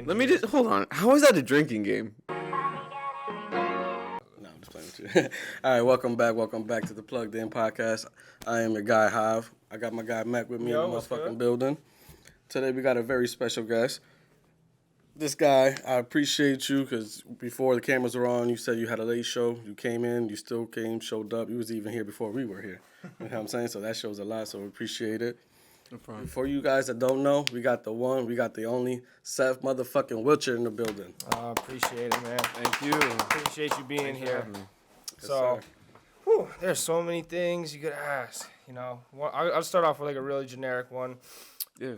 And Let me just hold on. How is that a drinking game? No, I'm just playing with you. All right, welcome back to the Plugged In Podcast. I am your guy, Hive. I got my guy, Mac, with me in the motherfucking building. Today, we got a very special guest. This guy, I appreciate you because before the cameras were on, you said you had a late show. You came in, you still came, showed up. You was even here before we were here. You know what I'm saying? So that shows a lot, so we appreciate it. No problem. For you guys that don't know, we got the one, we got the only Seth motherfucking Wiltshire in the building. Appreciate it, man. Thank you. Appreciate you being here. Yes, So, there's so many things you could ask. You know, I'll start off with like a really generic one. Yeah.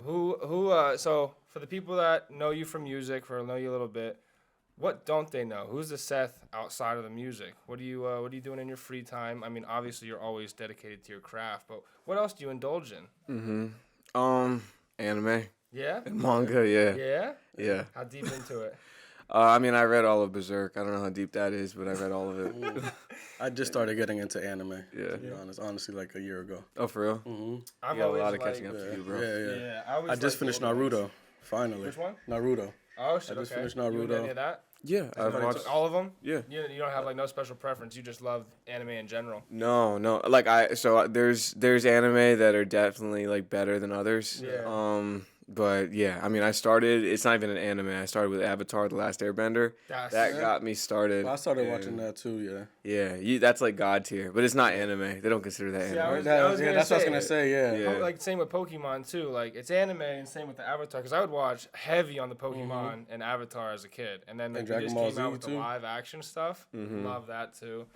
So for the people that know you from music, or know you a little bit, what don't they know? Who's the Seth outside of the music? What are you doing in your free time? I mean, obviously you're always dedicated to your craft, but what else do you indulge in? Anime Yeah? and manga, yeah. Yeah? Yeah. How deep into it? I mean, I read all of Berserk. I don't know how deep that is, but I read all of it. I just started getting into anime, Yeah. to be honest. Honestly, like a year ago. Oh, for real? Mm-hmm. I've You got a always lot of liked- catching up to you, bro. Yeah. I I just finished Naruto, finally. Which one? Naruto. Oh, shit, I just okay. finished You into Naruto. any of that? Yeah, I've Everybody watched. All of them? Yeah. You don't have like no special preference. You just love anime in general. No. Like there's anime that are definitely like better than others. Yeah. But yeah, I mean, it's not even an anime. I started with Avatar: The Last Airbender. That got me started. Well, I started watching that too, yeah. Yeah, that's like God tier, but it's not anime. They don't consider that See, I anime. was That's gonna what I was say. going to say, yeah. Yeah. Like same with Pokemon too. Like it's anime and same with the Avatar. Because I would watch heavy on the Pokemon and Avatar as a kid, and then like, And they Dragon just Ball came out Z with the too. live action stuff. Mhm. Love that too.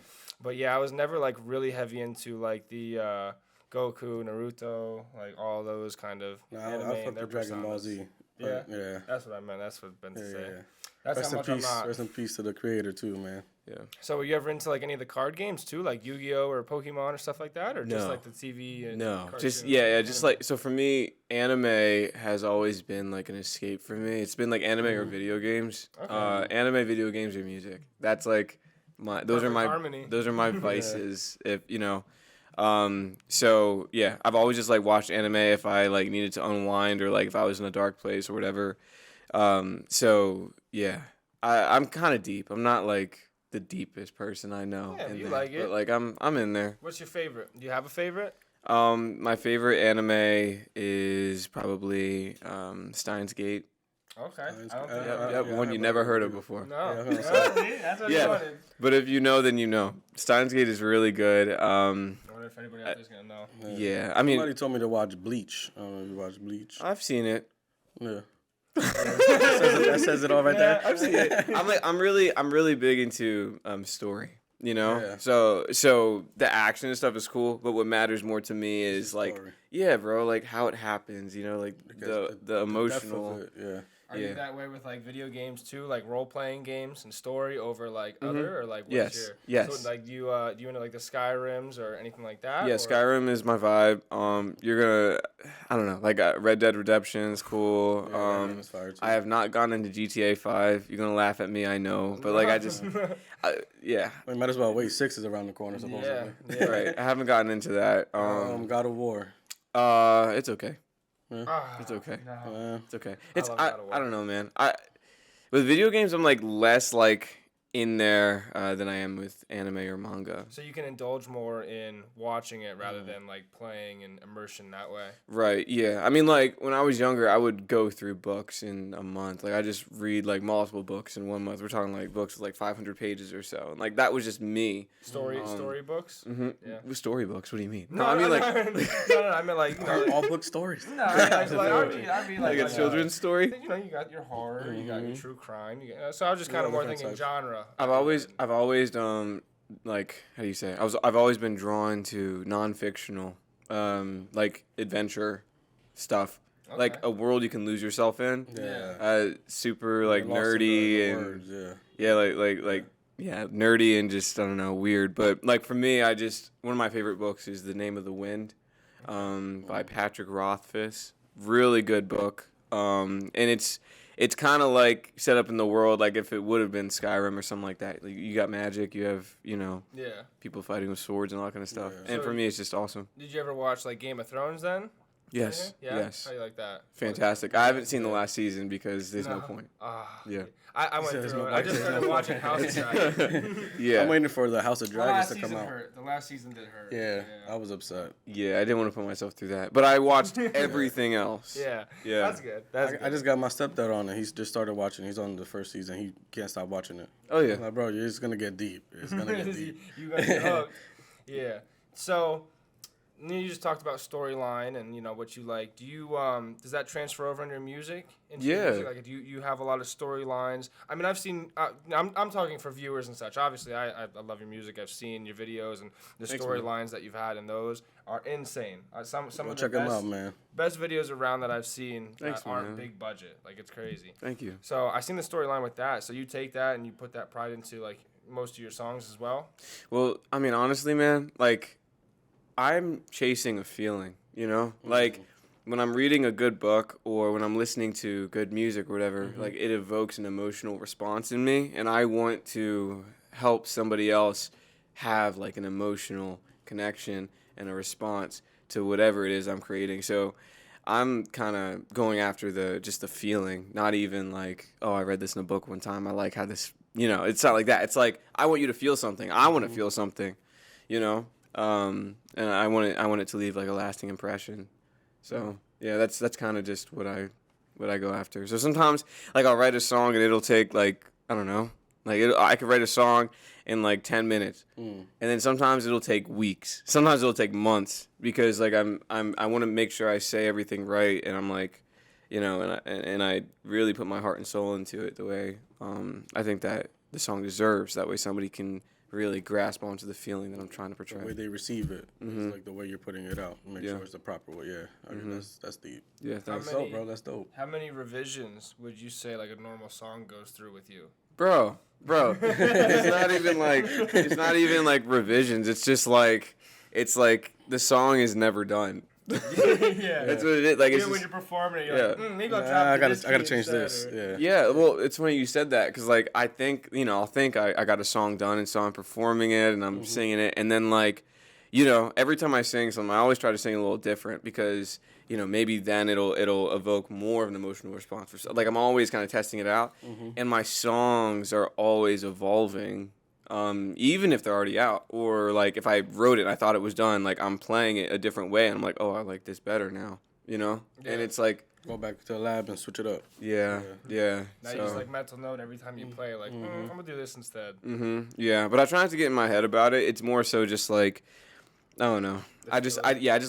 But yeah, I was never like really heavy into like the Goku, Naruto, like all those kind of No, anime I and fucked their with Dragon Ball personas. Z. Yeah? Yeah. That's what I meant. That's what I meant to say. Yeah. That's Rest how in much I'm peace. not. Rest in peace to the creator too, man. Yeah. So were you ever into like any of the card games too, like Yu-Gi-Oh or Pokemon or stuff like that, or just No. like the TV? And No, cartoon just anime? like so for me, anime has always been like an escape for me. It's been like anime or video games. Okay. Anime, video games, or music. That's like those are Perfect my harmony. those are my vices. If you know. So yeah, I've always just like watched anime if I like needed to unwind or like if I was in a dark place or whatever. So yeah, I'm kind of deep. I'm not like the deepest person I know. Yeah, in you there, like it. but like I'm in there. What's your favorite? Do you have a favorite? My favorite anime is probably Steins Gate. Okay. I don't think Yep, I Yep, know. one you never heard of before. No. Yeah, I was No, gonna see, that's what Yeah. I wanted. But if you know, then you know. Steins Gate is really good. I wonder if anybody out there's gonna know. Yeah, I mean, Somebody told me to watch Bleach. I don't know if you watch Bleach. I've seen it. Yeah. that says it all right there. I've seen it. I'm really big into story. You know, Yeah. so the action and stuff is cool, but what matters more to me is the like, story. yeah, bro, like how it happens. You know, like Because the depth emotional. of it, yeah. Are Yeah. you that way with like video games too, like role playing games and story over like other, or like what's Yes, your yes. So like do you into like the Skyrims or anything like that? Yeah, or? Skyrim is my vibe. You're gonna, I don't know, like Red Dead Redemption is cool. Yeah, that game is fire, too. I have not gone into GTA 5. You're gonna laugh at me, I know, but like I just, yeah, We might as well wait. 6 is around the corner, supposedly. yeah. right. I haven't gotten into that. God of War. It's okay. Ah, It's okay. No. It's okay. It's love I, God of War. I don't know, man. With video games, I'm like less like in there than I am with anime or manga. So you can indulge more in watching it rather than like playing and immersion that way. Right, yeah. I mean, like, when I was younger, I would go through books in a month. Like, I just read, like, multiple books in 1 month. We're talking, like, books with, like, 500 pages or so. And, like, that was just me. Story books. Mm-hmm. Yeah. With storybooks, what do you mean? No, I mean, like, no, I mean like you know, All book stories. no, I mean, I'd be like a children's story? You know, you got your horror, you got your true crime. So I was just kind of more different thinking types. genre. I've always, like, how do you say? I've always been drawn to non-fictional, like, adventure stuff. Okay. Like, a world you can lose yourself in. Yeah. Super, like, Lost in nerdy the and... words, yeah. Yeah, like nerdy and just I don't know, weird. But like for me, one of my favorite books is The Name of the Wind, by Patrick Rothfuss. Really good book. And it's kind of like set up in the world like if it would have been Skyrim or something like that. Like you got magic, you have Yeah. people fighting with swords and all that kind of stuff. Yeah. And So for me, it's just awesome. Did you ever watch like Game of Thrones then? Yes. Yeah? Yes. How do you like that? Fantastic. I haven't seen the last season because there's no No. point. Ah, Yeah. I went says through no it. I just point. started watching House of Dragons. Yeah. I'm waiting for the House of The Dragons last to come season out. hurt. The last season did hurt. Yeah, I was upset. Yeah, I didn't want to put myself through that, but I watched everything else. Yeah. Yeah. That's good. That's good. I just got my stepdad on it. He's just started watching. He's on the first season. He can't stop watching it. Oh yeah. I'm like, bro, it's gonna get deep. It's gonna get deep. You gonna get hooked. Yeah. So, you just talked about storyline and what you like. Do you does that transfer over in your music? Into your Yeah. music? Like, do you have a lot of storylines? I mean, I've seen. I'm talking for viewers and such. Obviously, I love your music. I've seen your videos and the Thanks, man. storylines that you've had, and those are insane. Some Go of the check them best, out, man. best videos around that I've seen Thanks, that aren't man. big budget. Like, it's crazy. Thank you. So I seen the storyline with that. So you take that and you put that pride into like most of your songs as well. Well, I mean, honestly, man, like, I'm chasing a feeling, Like, when I'm reading a good book or when I'm listening to good music or whatever, like, it evokes an emotional response in me, and I want to help somebody else have, like, an emotional connection and a response to whatever it is I'm creating. So I'm kind of going after just the feeling, not even like, oh, I read this in a book one time. I like how this, it's not like that. It's like, I want you to feel something. I want to feel something, and I want it to leave like a lasting impression. So yeah, that's kind of just what I go after. So sometimes like I'll write a song and it'll take like, I don't know, like I could write a song in like 10 minutes, and then sometimes it'll take weeks. Sometimes it'll take months because like I want to make sure I say everything right, and I'm like, and I really put my heart and soul into it the way I think that the song deserves. That way somebody can really grasp onto the feeling that I'm trying to portray. The way they receive it, it's like the way you're putting it out. Make sure it's the proper way. Yeah, I mean, that's deep. Yeah, How thanks. That's dope, bro. That's dope. How many revisions would you say like a normal song goes through with you? Bro, it's not even like revisions. It's just like, the song is never done. Yeah, That's what it is. Like, it's when just, you're performing it, you're yeah. like, maybe I'll Nah, drop I this gotta key change instead, this. or- Yeah. yeah. Well, it's funny you said that because like I think I'll think I got a song done, and so I'm performing it and I'm singing it, and then like, every time I sing something, I always try to sing a little different because maybe then it'll evoke more of an emotional response. Like I'm always kind of testing it out, and my songs are always evolving. Even if they're already out, or like if I wrote it and I thought it was done, like I'm playing it a different way and I'm like, oh, I like this better now, and it's like, Go back to the lab and switch it up. yeah. Now you just like mental note every time you play, like, I'm gonna do this instead. Yeah, but I try not to get in my head about it. It's more so just like, I don't know. I just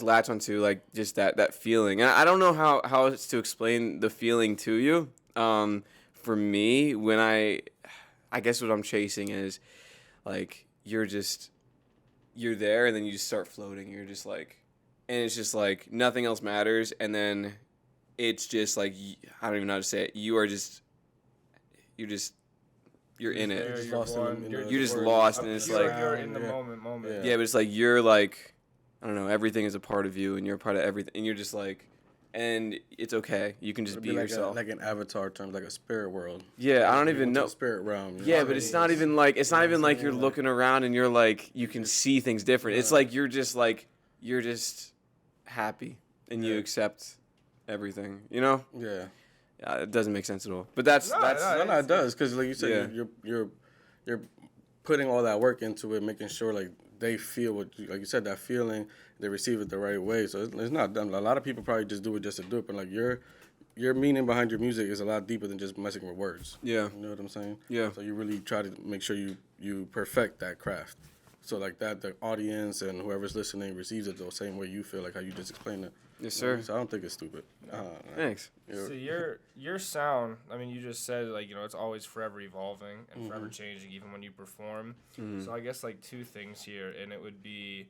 latch onto like just that feeling. And I don't know how it's to explain the feeling to you. For me, when I guess what I'm chasing is like you're there and then you just start floating. You're just like, and it's just like nothing else matters. And then it's just like, I don't even know how to say it. You're in it. You're just lost, and it's like, you're in the moment. yeah, but it's like you're like, I don't know, everything is a part of you, and you're a part of everything, and you're just like, and it's okay. You can just It'd be like yourself. like an avatar term, like a spirit world. Yeah, I don't even Into know. the spirit realm. Yeah, but it's not even like you're looking around and you're like you can see things different. It's like you're just happy and you accept everything. Yeah. It doesn't make sense at all. But that's No, it does, because like you said, you're putting all that work into it, making sure like they feel like you said, that feeling, they receive it the right way. So it's not done. A lot of people probably just do it just to do it, but like your meaning behind your music is a lot deeper than just messing with words. Yeah. You know what I'm saying? Yeah. So you really try to make sure you perfect that craft. So like that, the audience and whoever's listening receives it the same way you feel, like how you just explained it. Yes, sir. So I don't think it's stupid. Thanks. So your sound, I mean, you just said like it's always forever evolving and forever changing, even when you perform. So I guess like two things here, and it would be,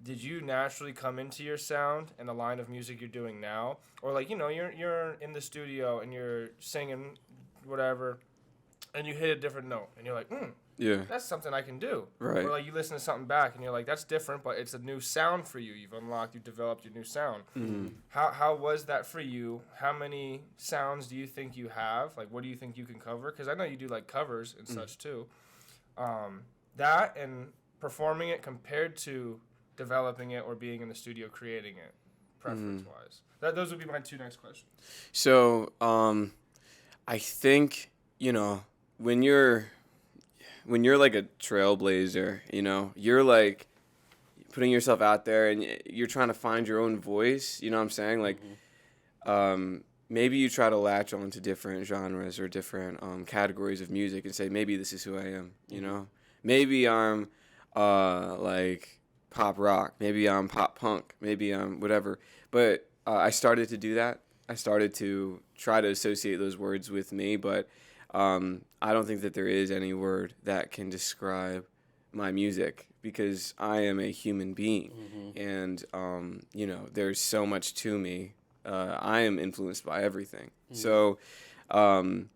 did you naturally come into your sound and the line of music you're doing now, or like you're in the studio and you're singing whatever, and you hit a different note and you're like, Yeah. that's something I can do. Right. Or like you listen to something back and you're like, that's different, but it's a new sound for you. You've developed your new sound. How was that for you? How many sounds do you think you have? Like, what do you think you can cover? Because I know you do like covers and such too. That and performing it compared to developing it or being in the studio creating it. preference wise? Those would be my two next questions. So, I think, when you're like a trailblazer, you're like putting yourself out there and you're trying to find your own voice. You know what I'm saying? Like, maybe you try to latch on to different genres or different categories of music and say, maybe this is who I am. Maybe I'm like pop rock. Maybe I'm pop punk. Maybe I'm whatever. But I started to do that. I started to try to associate those words with me, but I don't think that there is any word that can describe my music because I am a human being, and there's so much to me. I am influenced by everything. So, I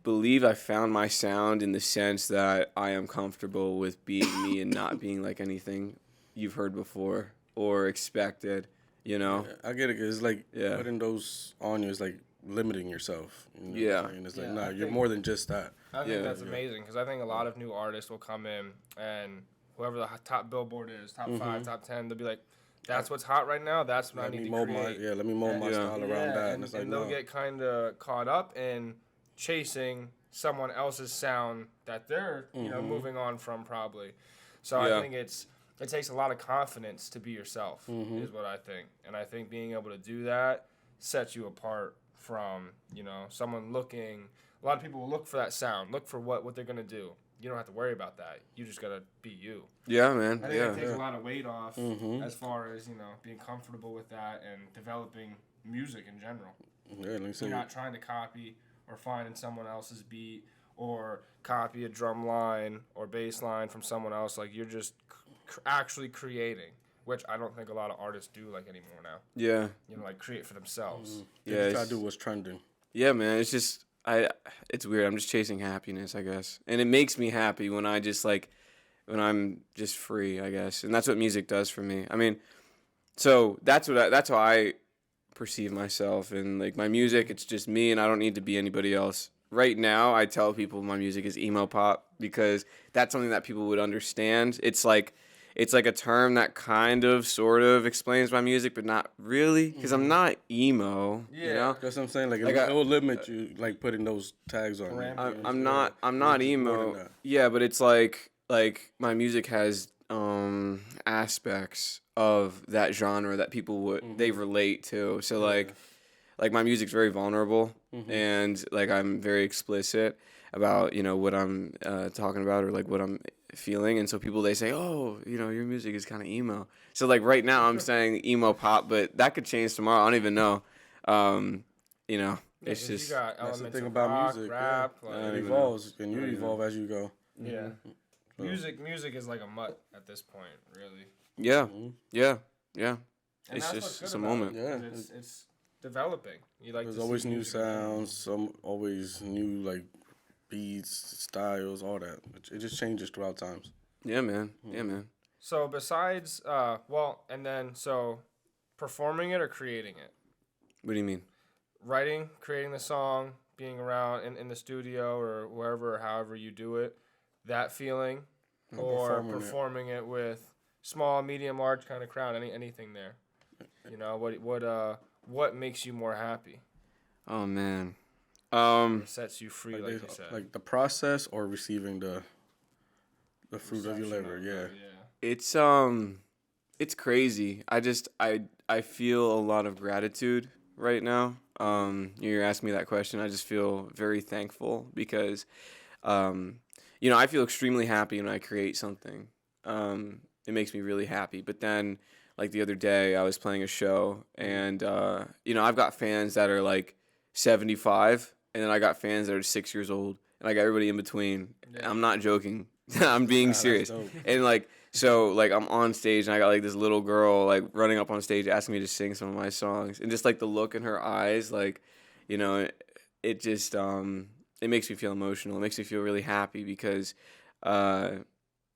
believe I found my sound in the sense that I am comfortable with being me and not being like anything you've heard before or expected. Yeah, I get it. 'Cause it's like putting those on you is like limiting yourself. And it's like, nah, you're more than just that. I think that's amazing because I think a lot of new artists will come in and whoever the top Billboard is, top 5, top 10, they'll be like, that's what's hot right now. That's what I need to create. Let me mold my style around that. And, it's like, they'll get kind of caught up in chasing someone else's sound that they're moving on from probably. So I think it takes a lot of confidence to be yourself is what I think. And I think being able to do that sets you apart from, someone looking. A lot of people will look for that sound, look for what they're going to do. You don't have to worry about that. You just got to be you. Yeah, man. I think it takes a lot of weight off as far as, being comfortable with that and developing music in general. You're not trying to copy or find in someone else's beat or copy a drum line or bass line from someone else. Like, you're just actually creating, which I don't think a lot of artists do like anymore now. Yeah. Like create for themselves. Yeah, try to do what's trending. Yeah, man. It's just it's weird. I'm just chasing happiness, I guess, and it makes me happy when I just when I'm just free, I guess, and that's what music does for me. I mean, so that's how I perceive myself, and like my music, it's just me, and I don't need to be anybody else. Right now, I tell people my music is emo pop because that's something that people would understand. It's like a term that kind of, sort of explains my music, but not really, because I'm not emo. Yeah, that's what I'm saying. Like it will limit you, like putting those tags on. I'm not emo. Yeah, but it's like my music has aspects of that genre that people would they relate to. So like my music's very vulnerable, and like I'm very explicit about what I'm talking about or like what I'm feeling, and so people they say, oh, your music is kind of emo. So like right now I'm saying emo pop, but that could change tomorrow. I don't even know. It's just you got that's the elements thing of about rock, music. rap. It evolves, and you evolve as you go. Yeah, music is like a mutt at this point, really. Yeah, yeah. And it's that's just a moment. It's developing. There's always new sounds, always new like beats, styles, all that. It just changes throughout times. Yeah, man. Yeah, man. So besides, so performing it or creating it? What do you mean? Writing, creating the song, being around in the studio or wherever or however you do it, that feeling, or performing it with small, medium, large kind of crowd, anything there. What makes you more happy? Oh man. Sets you free, like you said. Like the process or receiving the fruit of your labor, It's crazy. I feel a lot of gratitude right now. You're asking me that question. I just feel very thankful because, I feel extremely happy when I create something. It makes me really happy. But then, like the other day, I was playing a show, and I've got fans that are like 75, and then I got fans that are 6 years old, and I got everybody in between. Yeah. I'm not joking. I'm being serious. And so I'm on stage, and I got like this little girl like running up on stage asking me to sing some of my songs, and just like the look in her eyes, it just it makes me feel emotional. It makes me feel really happy because I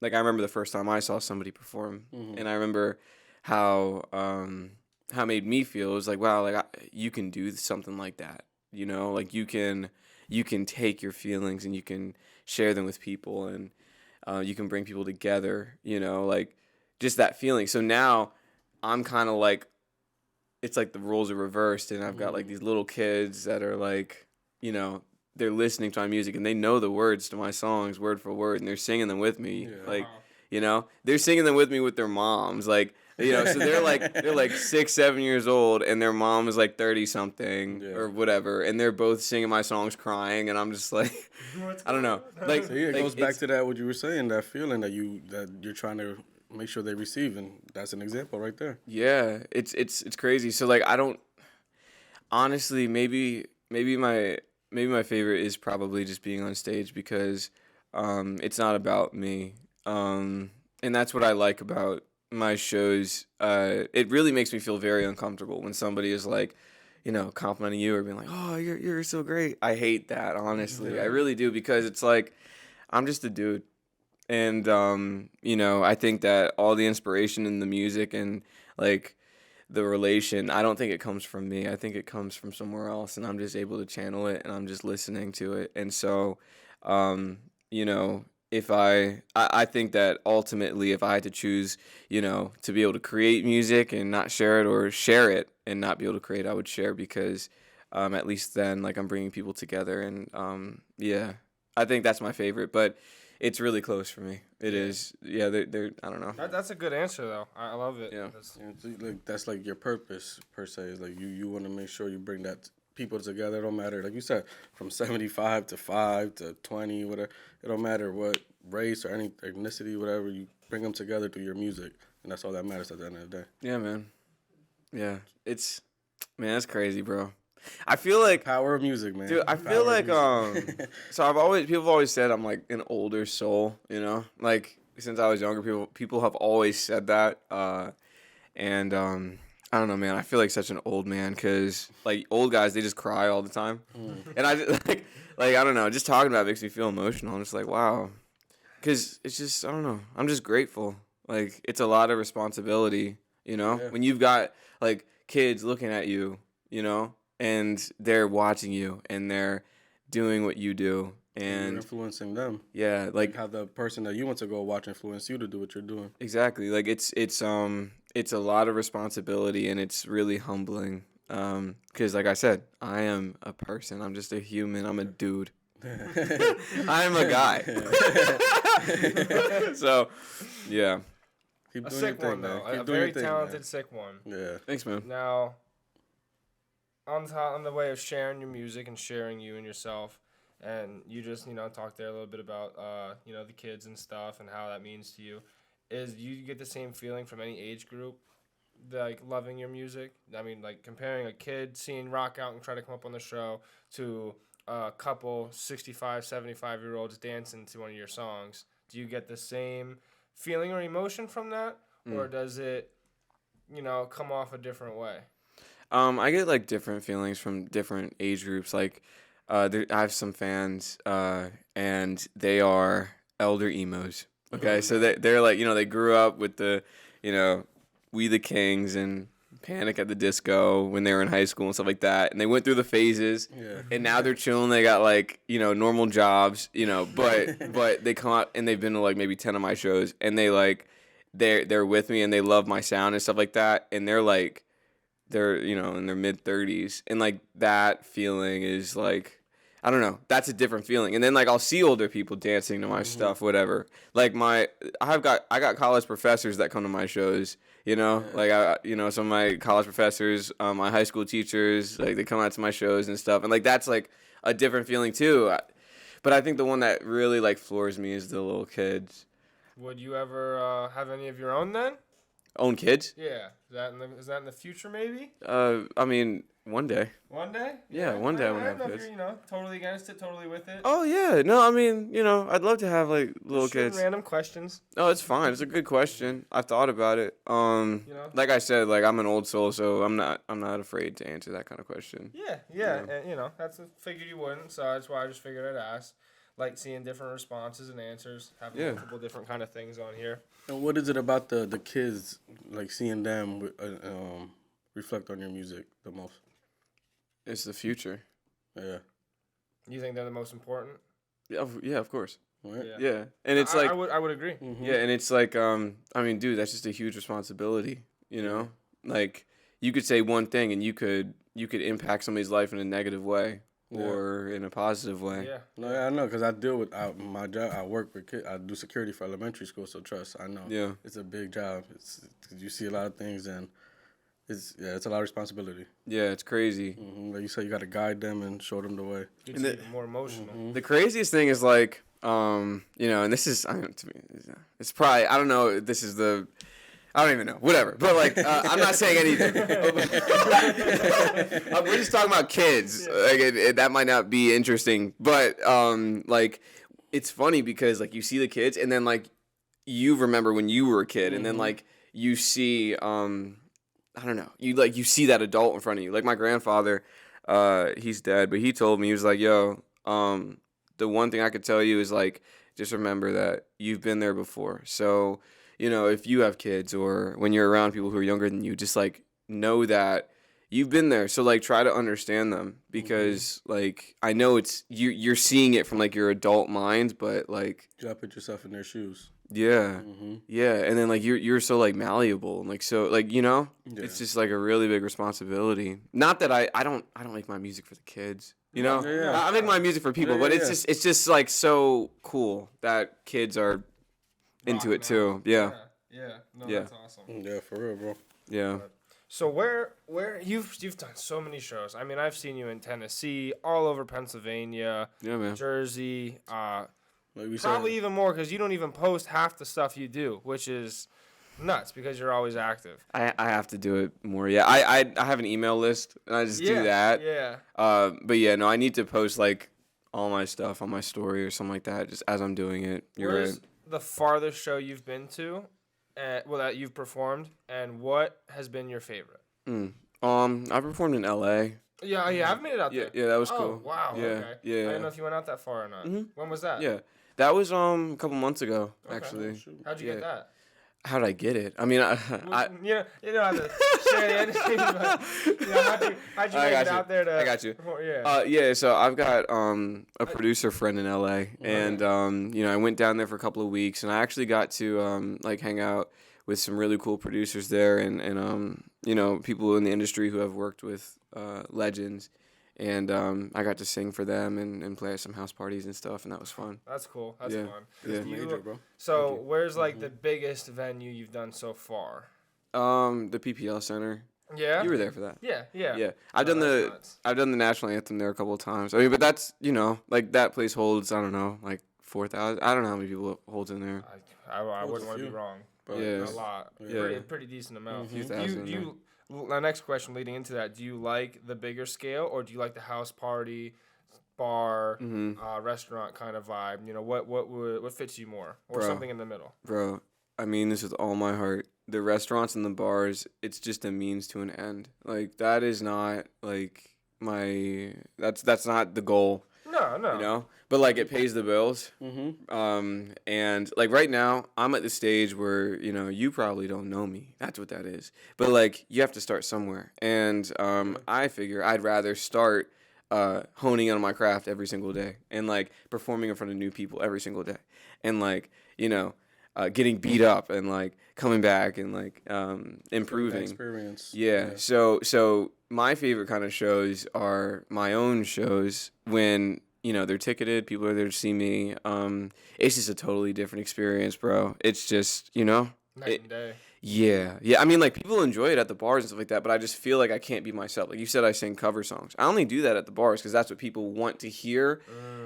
remember the first time I saw somebody perform, and I remember how it made me feel. It was like, wow, you can do something like that. You can take your feelings and you can share them with people, and you can bring people together, just that feeling. So now I'm kind of like, it's like the roles are reversed, and I've got like these little kids that are like, they're listening to my music and they know the words to my songs word for word, and they're singing them with me. Yeah. Like, Wow. they're singing them with me with their moms. Like, so they're like 6, 7 years old, and their mom is like 30 something or whatever, and they're both singing my songs crying, and I'm just like, I don't know. Like, So it goes back to that what you were saying, that feeling that you're trying to make sure they receive, and that's an example right there. Yeah, it's crazy. So like, I don't honestly, maybe my favorite is probably just being on stage, because it's not about me. And that's what I like about my shows. It really makes me feel very uncomfortable when somebody is like, complimenting you or being like, "Oh, you're so great." I hate that, honestly. I really do, because it's like, I'm just a dude. And I think that all the inspiration in the music and like the relation, I don't think it comes from me. I think it comes from somewhere else, and I'm just able to channel it, and I'm just listening to it. And so, if I think that ultimately, if I had to choose, to be able to create music and not share it, or share it and not be able to create, I would share, because at least then, like, I'm bringing people together. And yeah, I think that's my favorite, but it's really close for me. It is. Yeah, they're I don't know. That's a good answer, though. I love it. Yeah. That's like your purpose per se. Is like you want to make sure you bring that people together. It don't matter, like you said, from 75 to 5 to 20, whatever. It don't matter what race or any ethnicity, whatever. You bring them together through your music, and that's all that matters at the end of the day. Yeah, man. Yeah, that's crazy, bro. I feel like Power of music, man. dude, I feel like so people have always said I'm like an older soul, like since I was younger, people have always said that, and I don't know, man. I feel like such an old man, because like old guys, they just cry all the time, and I just, like I don't know, just talking about it makes me feel emotional. I'm just like, wow, because it's just, I don't know, I'm just grateful. Like, it's a lot of responsibility, when you've got like kids looking at you, and they're watching you, and they're doing what you do, and you're influencing them. Yeah, like how the person that you want to go watch influence you to do what you're doing. Exactly. Like, it's a lot of responsibility, and it's really humbling. Because like I said, I am a person. I'm just a human. I'm a dude. I'm a guy. So, yeah. Keep a doing sick your one, thing, though. man. A very talented, sick one. Yeah. Thanks, man. Now, on the way of sharing your music and sharing you and yourself, and you just, talked there a little bit about, the kids and stuff and how that means to you, is you get the same feeling from any age group, like, loving your music? I mean, like, comparing a kid seeing Rock Out and try to come up on the show to a couple 65, 75-year-olds dancing to one of your songs. Do you get the same feeling or emotion from that? Or does it, come off a different way? I get like different feelings from different age groups. Like, I have some fans, and they are elder emos. Okay, so they're like, they grew up with the, We the Kings and Panic at the Disco when they were in high school and stuff like that, and they went through the phases. Yeah. And now they're chilling. They got like, normal jobs, but they come out and they've been to like maybe 10 of my shows, and they're with me, and they love my sound and stuff like that, and they're in their mid 30s, and like that feeling is like, I don't know, that's a different feeling. And then like I'll see older people dancing to my stuff, whatever. Like I got college professors that come to my shows, like some of my college professors, my high school teachers, like they come out to my shows and stuff, and like that's like a different feeling too. But I think the one that really like floors me is the little kids. Would you ever have any of your own then? Own kids? Yeah. Is that in the future maybe? I mean, one day. One day? Yeah, one day I wanna don't have know if kids. you're, totally against it, totally with it. Oh yeah, no, I mean, I'd love to have like little Just shooting kids. random questions. Oh, it's fine. It's a good question. I've thought about it. Like I said, like I'm an old soul, so I'm not afraid to answer that kind of question. Yeah, and that's figured you wouldn't, so that's why I just figured I'd ask. Like seeing different responses and answers, having multiple different kind of things on here. And what is it about the kids, like seeing them reflect on your music the most? It's the future. Yeah. You think they're the most important? Yeah, of course. Right? Yeah, and it's I would agree. Yeah, and it's like, I mean, dude, that's just a huge responsibility. you know? Like, you could say one thing and you could impact somebody's life in a negative way or in a positive way. Yeah. No, yeah, I know, because I deal with my job. I work with kids. I do security for elementary school, so trust. I know. Yeah. It's a big job. You see a lot of things, and it's a lot of responsibility. Yeah, it's crazy. Like you said, you got to guide them and show them the way. It's even more emotional. The craziest thing is like, you know, and this is, to me, it's probably, I don't know, this is I don't even know, whatever. But like, I'm not saying anything. We're just talking about kids. Like, that might not be interesting, but like, it's funny because like you see the kids, and then like you remember when you were a kid, and then like you see, I don't know, you see that adult in front of you. Like my grandfather, he's dead, but he told me, he was like, yo, the one thing I could tell you is like, just remember that you've been there before. So, you know, if you have kids or when you're around people who are younger than you, just like know that you've been there. So like try to understand them, because like I know it's you're seeing it from like your adult mind, but like You got to put yourself in their shoes. yeah. Yeah, and then like you're so like malleable and like so like, you know, it's just like a really big responsibility. Not that I don't make my music for the kids. You know? Yeah. I make my music for people, but it's just like so cool that kids are into it too. Yeah. No, Yeah. that's awesome. Yeah, for real, bro. Yeah. So where you've done so many shows. I mean, I've seen you in Tennessee, all over Pennsylvania, Yeah, man. Jersey, Like we probably said, even more because you don't even post half the stuff you do, which is nuts because you're always active. I have to do it more. Yeah. I have an email list and I just do that. Yeah. But yeah, no, I need to post like all my stuff on my story or something like that just as I'm doing it. You're Where's right. the farthest show you've been to, that you've performed, and what has been your favorite? I performed in LA. Yeah, I've made it out Yeah, there. yeah, that was Oh, cool. wow. Yeah, Okay. yeah. I didn't know if you went out that far or not. When was that? Yeah. That was a couple months ago, Okay. actually. How'd you get that? How did I get it? I mean, I You don't have to share the industry, but how'd you I make got it you. out there to? I got you. Yeah. yeah, so I've got a producer friend in LA, and you know, I went down there for a couple of weeks, and I actually got to like hang out with some really cool producers there, and you know, people in the industry who have worked with legends, and I got to sing for them and play at some house parties and stuff, and that was fun. That's cool. That's Yeah. fun. Yeah. major, bro. So where's like the biggest venue you've done so far? The PPL Center. Yeah. You were there for that. Yeah. Yeah. Yeah, I've done that's the nuts. I've done the national anthem there a couple of times. I mean, but that's, you know, like that place holds, I don't know, like 4,000. I don't know how many people it holds in there. I wouldn't want to be few. wrong. But Yeah. A lot. Yeah. Pretty decent amount. few Do thousand, you my next question leading into that, do you like the bigger scale or do you like the house party, bar, restaurant kind of vibe? You know, what fits you more, or Bro. something in the middle? Bro, I mean this with all my heart. The restaurants and the bars, it's just a means to an end. Like that is not like that's not the goal. No. You know, but like it pays the bills. And like right now, I'm at the stage where, you know, you probably don't know me. That's what that is. But like you have to start somewhere, and I figure I'd rather start honing in on my craft every single day, and like performing in front of new people every single day, and like, you know, getting beat up and like coming back and like improving. Experience. Yeah. So my favorite kind of shows are my own shows when, you know, they're ticketed, people are there to see me. It's just a totally different experience, bro. It's just, you know. Night and day. Yeah. Yeah. I mean, like people enjoy it at the bars and stuff like that, but I just feel like I can't be myself. Like you said, I sing cover songs. I only do that at the bars because that's what people want to hear.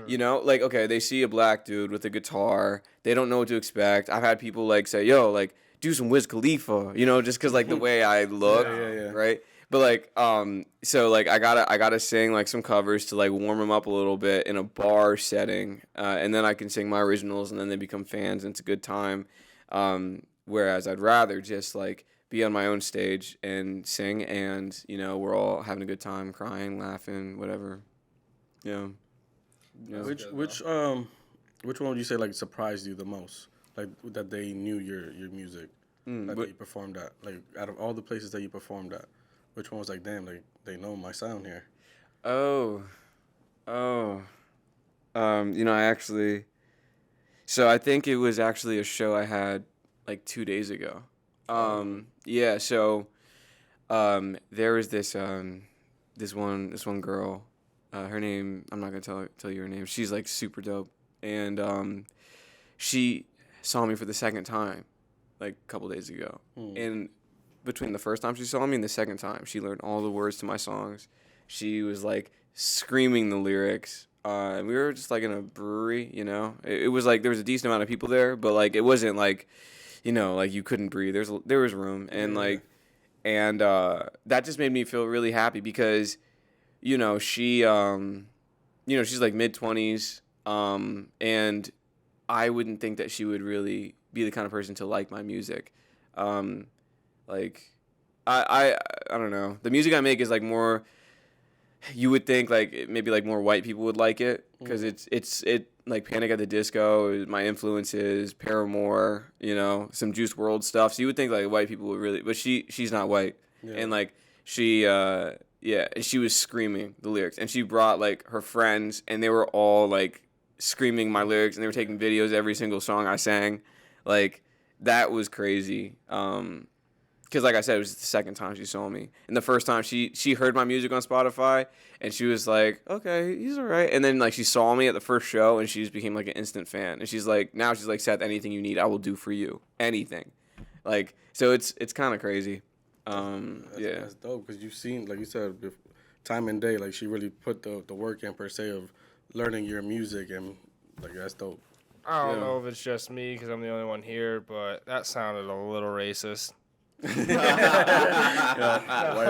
You know, like, okay, they see a black dude with a guitar. They don't know what to expect. I've had people like say, yo, like do some Wiz Khalifa, you know, just because like the way I look. Yeah. Right. But like, so like I gotta sing like some covers to like warm them up a little bit in a bar setting, and then I can sing my originals, and then they become fans, and it's a good time. Whereas I'd rather just like be on my own stage and sing, and you know we're all having a good time, crying, laughing, whatever. Yeah. Yeah. Which one would you say like surprised you the most? Like that they knew your music, that you performed at. Like out of all the places that you performed at, which one was like, damn, like they know my sound here? You know, so I think it was actually a show I had like 2 days ago. Yeah. So, there was this one girl. Her name, I'm not gonna tell you her name. She's like super dope, and she saw me for the second time, like a couple days ago. And between the first time she saw me and the second time, she learned all the words to my songs. She was like screaming the lyrics. We were just like in a brewery, you know. It was like there was a decent amount of people there, but like it wasn't like, you know, like you couldn't breathe. There was room, and that just made me feel really happy because, you know, she's like mid-20s, and I wouldn't think that she would really be the kind of person to like my music. Like, I don't know. The music I make is like more. You would think like maybe like more white people would like it because it's like Panic at the Disco. My influences, Paramore, you know, some Juice World stuff. So you would think like white people would really, but she's not white, and like and she was screaming the lyrics, and she brought like her friends, and they were all like screaming my lyrics, and they were taking videos every single song I sang. Like, that was crazy. Because like I said, it was the second time she saw me, and the first time she heard my music on Spotify, and she was like, okay, he's all right. And then like she saw me at the first show, and she just became like an instant fan. And she's like, Seth, anything you need, I will do for you, anything. Like, so it's kind of crazy. That's dope because you've seen, like you said, time and day. Like she really put the work in per se of learning your music, and like that's dope. I don't know if it's just me because I'm the only one here, but that sounded a little racist. I'm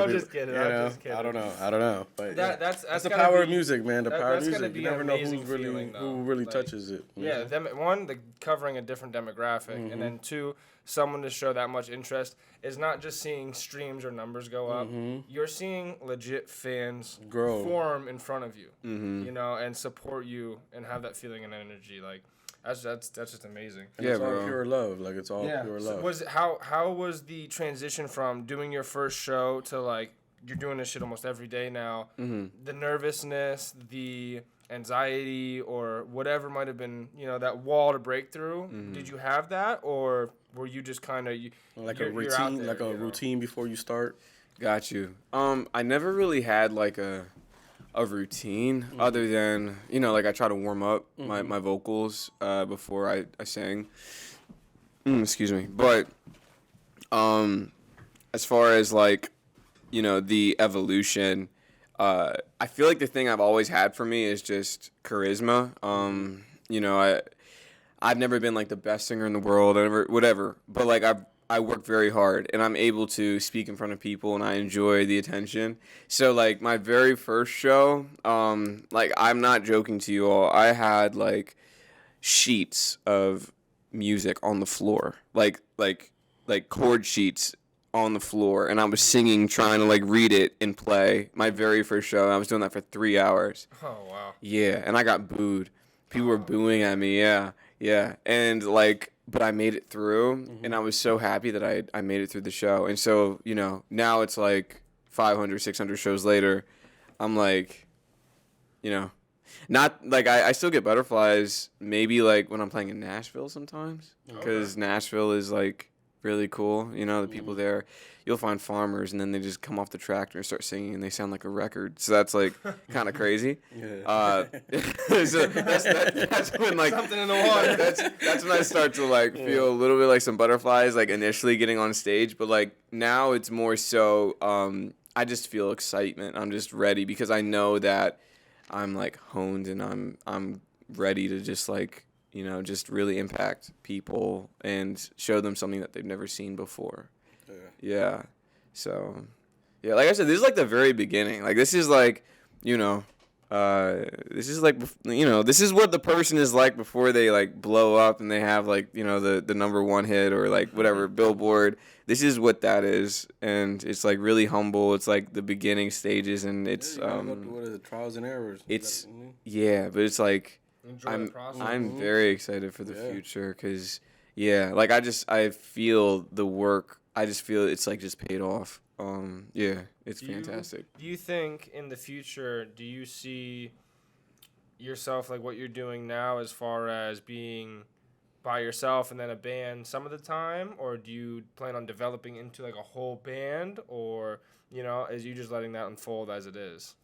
just kidding. I don't know. But that's the gotta power be, of music, man. The power of music. You never know who really like, touches it. Yeah, one, covering a different demographic, and then two, someone to show that much interest is not just seeing streams or numbers go up. You're seeing legit fans form in front of you, you know, and support you and have that feeling and energy. Like, that's just amazing. And it's all pure love. Like, it's all pure love. So how was the transition from doing your first show to like you're doing this shit almost every day now? The nervousness, the anxiety, or whatever might have been, you know, that wall to break through. Did you have that, or were you just kind of like a routine, routine before you start? Got you. I never really had like a routine other than, you know, like I try to warm up my vocals before I sang. Excuse me. But as far as like, you know, the evolution, I feel like the thing I've always had for me is just charisma. You know, I've never been like the best singer in the world, whatever. But like I work very hard, and I'm able to speak in front of people, and I enjoy the attention. So, like, my very first show, like, I'm not joking to you all, I had, like, sheets of music on the floor. Like chord sheets on the floor, and I was singing, trying to, like, read it and play my very first show. I was doing that for 3 hours. Oh, wow. Yeah, and I got booed. People were booing at me, yeah. And, like, but I made it through, and I was so happy that I made it through the show. And so, you know, now it's like 500, 600 shows later, I'm like, you know, not like I still get butterflies maybe like when I'm playing in Nashville sometimes, because Nashville is like really cool. You know, the people there, you'll find farmers, and then they just come off the tractor and start singing, and they sound like a record. So that's like kind of crazy. So that's when like something in the water. That's when I start to like feel a little bit like some butterflies, like initially getting on stage, but like now it's more so I just feel excitement. I'm just ready because I know that I'm like honed, and I'm ready to just like, you know, just really impact people and show them something that they've never seen before. Yeah. So, yeah, like I said, this is like the very beginning. Like, this is like, you know, this is like, you know, this is what the person is like before they like blow up and they have like, you know, the number one hit or like whatever Billboard. This is what that is, and it's like really humble. It's like the beginning stages, and it's what is it, trials and errors? It's but it's like Enjoy the process. I'm very excited for the future because like I feel the work. I just feel it's like just paid off. It's fantastic. Do you think in the future, do you see yourself like what you're doing now as far as being by yourself and then a band some of the time, or do you plan on developing into like a whole band, or is you just letting that unfold as it is?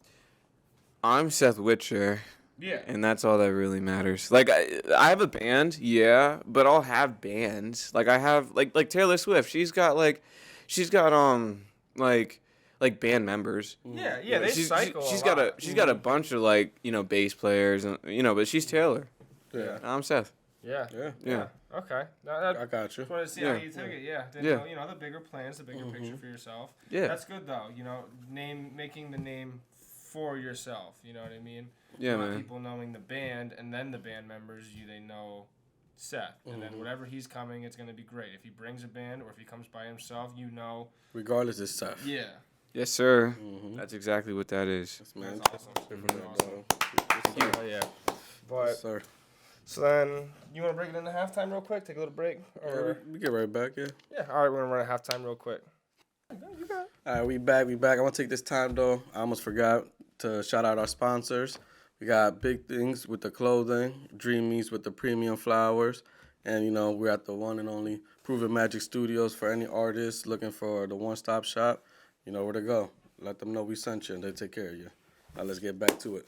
I'm Seth Witcher. Yeah. And that's all that really matters. Like I have a band, yeah, but I'll have bands. Like I have like Taylor Swift. She's got like band members. Yeah, they cycle. She's got a bunch of like bass players and but she's Taylor. Yeah. I'm Seth. Yeah. Yeah. Okay. I got you. Just wanted to see how you took it. Yeah. Didn't know, the bigger plans, the bigger picture for yourself. Yeah. That's good though. Making the name for yourself. You know what I mean? Yeah, man. People knowing the band and then the band members, they know Seth, and then whatever he's coming, it's gonna be great. If he brings a band or if he comes by himself, regardless, it's Seth. Yeah. Yes, sir. That's exactly what that is. Man, That's awesome. Yeah. But yes, sir. so then, you want to break it into halftime real quick? Take a little break, or We get right back, yeah. yeah. All right, we're gonna run a halftime real quick. You got it. All right, we back. I want to take this time, though. I almost forgot to shout out our sponsors. We got Big Things with the clothing, Dreamies with the premium flowers, and, we're at the one and only Proven Magic Studios for any artists looking for the one-stop shop. You know where to go. Let them know we sent you, and they take care of you. Now let's get back to it.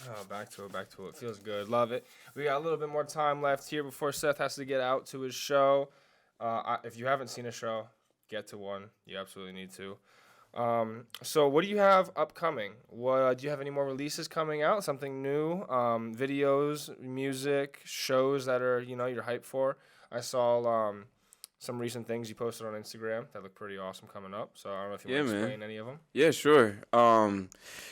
Oh, back to it. Feels good. Love it. We got a little bit more time left here before Seth has to get out to his show. If you haven't seen a show, get to one. You absolutely need to. So what do you have upcoming? Do you have any more releases coming out? Something new? Videos, music, shows that are you're hyped for? I saw some recent things you posted on Instagram that look pretty awesome coming up. So I don't know if you want to explain any of them. Yeah, sure.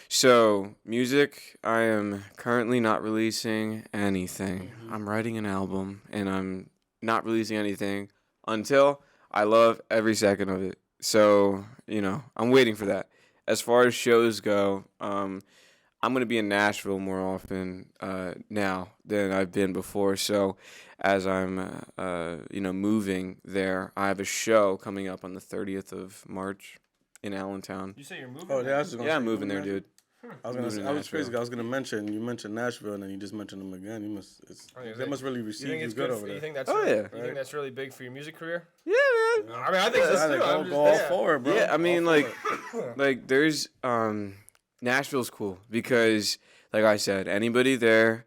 So music, I am currently not releasing anything. I'm writing an album, and I'm not releasing anything until I love every second of it. So, I'm waiting for that. As far as shows go, I'm going to be in Nashville more often now than I've been before. So as I'm, moving there, I have a show coming up on the 30th of March in Allentown. You say you're moving? Oh, yeah, I'm moving there, dude. I was crazy. I was gonna mention. You mentioned Nashville, and then you just mentioned them again. They must really receive you good over there. You think that's you think that's really big for your music career? Yeah, man. I mean, I think so too. I'm just Go all for it, bro. Yeah, I mean, like there's Nashville's cool because, like I said, anybody there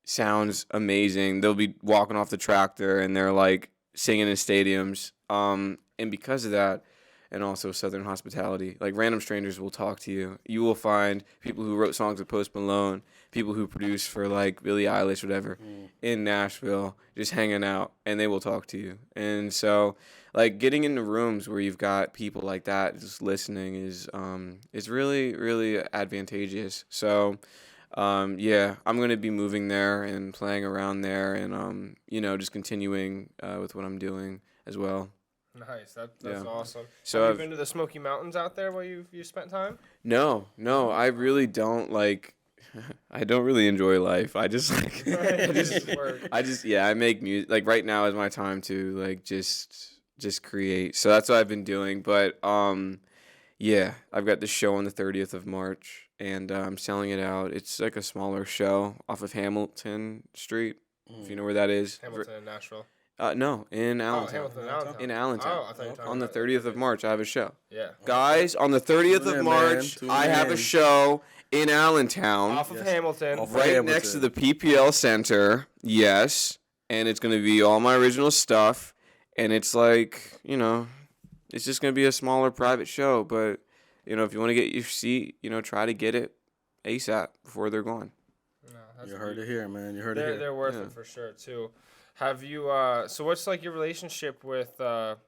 sounds amazing. They'll be walking off the tractor and they're like singing in stadiums. And because of that, and also Southern hospitality, like random strangers will talk to you. You will find people who wrote songs with Post Malone, people who produced for like Billie Eilish, whatever, in Nashville, just hanging out, and they will talk to you. And so, like getting into rooms where you've got people like that just listening is really, really advantageous. So, yeah, I'm gonna be moving there and playing around there, and just continuing with what I'm doing as well. Nice. That's awesome. So have you been to the Smoky Mountains out there where you spent time? No, I really don't like. I don't really enjoy life. I just like. I make music. Like right now is my time to like just create. So that's what I've been doing. But yeah, I've got this show on the 30th of March, and I'm selling it out. It's like a smaller show off of Hamilton Street, if you know where that is. Hamilton and Nashville. No, in Allentown. Hamilton, Allentown. In Allentown. Oh, I thought you were talking on the about 30th of March, I have a show. Yeah. Guys, on the 30th of March, I have a show in Allentown. Off of Hamilton. Right next to the PPL Center. Yes. And it's going to be all my original stuff. And it's like, it's just going to be a smaller private show. But, if you want to get your seat, try to get it ASAP before they're gone. No, You heard it here, man. You heard it here. They're worth it for sure, too. Have you, so what's like your relationship with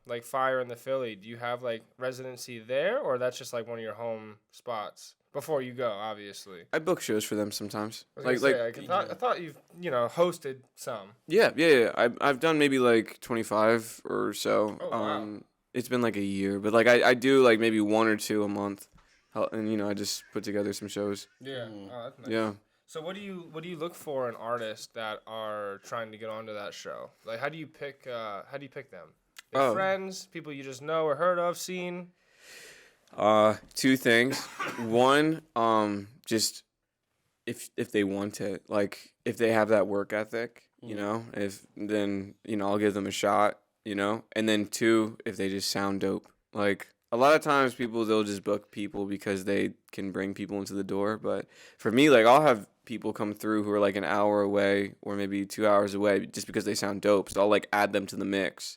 like Fire in the Philly? Do you have like residency there, or that's just like one of your home spots before you go, obviously? I book shows for them sometimes. I thought you've, hosted some. Yeah. I've done maybe like 25 or so. Oh, wow. It's been like a year, but like I do like maybe one or two a month. And I just put together some shows. Yeah. Oh, that's nice. Yeah. So what do you look for in artists that are trying to get onto that show? Like how do you pick them? They're friends, people you just know or heard of, seen? Two things. One, just if they want it, like if they have that work ethic you know, I'll give them a shot, you know, and then 2, if they just sound dope. Like, a lot of times they'll just book people because they can bring people into the door. But for me, like, I'll have people come through who are like an hour away or maybe 2 hours away just because they sound dope. So I'll like add them to the mix,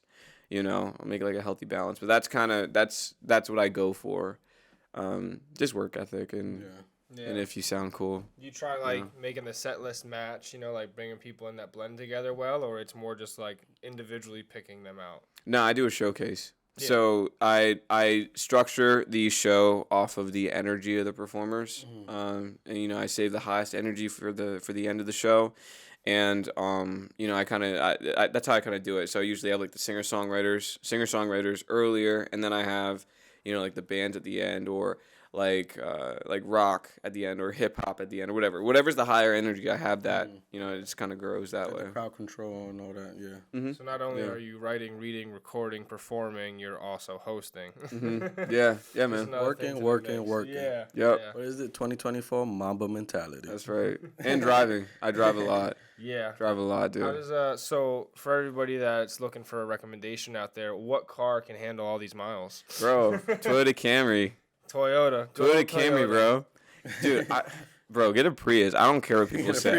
you know, I'll make like a healthy balance. But that's what I go for. Just work ethic and if you sound cool. You try like making the set list match, you know, like bringing people in that blend together well, or it's more just like individually picking them out? No, I do a showcase. Yeah. So I structure the show off of the energy of the performers, and you know I save the highest energy for the end of the show, and you know I that's how I kind of do it. So I usually have like the singer songwriters earlier, and then I have, you know, like the bands at the end, or like rock at the end, or hip hop at the end, or whatever's the higher energy. I have that, you know, it just kind of grows that way. Crowd control and all that, yeah. So not only are you writing, reading, recording, performing, you're also hosting. Yeah, man. Working. Yeah. Yep. What is it? 2024 Mamba mentality. That's right. And driving. I drive a lot. Yeah. Drive a lot, dude. How does so for everybody that's looking for a recommendation out there, what car can handle all these miles? Bro, Toyota Camry. Toyota Camry, bro. Dude, bro, get a Prius. I don't care what people say.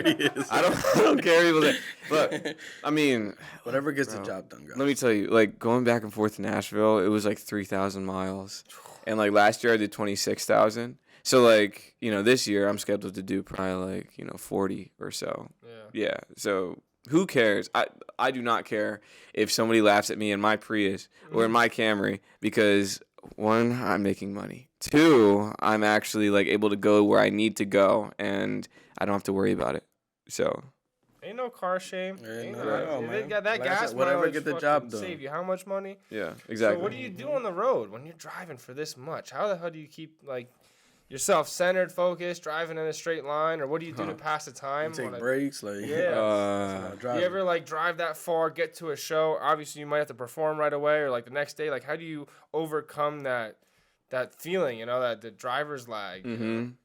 I don't care what people say. Look, I mean, whatever gets the job done, guys. Let me tell you, like, going back and forth to Nashville, it was like 3,000 miles. And like last year I did 26,000. So like, you know, this year I'm scheduled to do probably like, you know, 40 or so. Yeah. So who cares? I do not care if somebody laughs at me in my Prius or in my Camry, because 1, I'm making money. 2, I'm actually like able to go where I need to go, and I don't have to worry about it. So ain't no car shame. Ain't Ain't no, no, man. got that Like I gas said, whatever mileage get the fucking job done. save you how much money? yeah, exactly. So what do you do on the road when you're driving for this much? How the hell do you keep like yourself centered, focused, driving in a straight line, or what do you do to pass the time? You take breaks, like Do you ever like drive that far, get to a show? Obviously, you might have to perform right away, or like the next day. Like, how do you overcome that feeling? You know, that the driver's lag.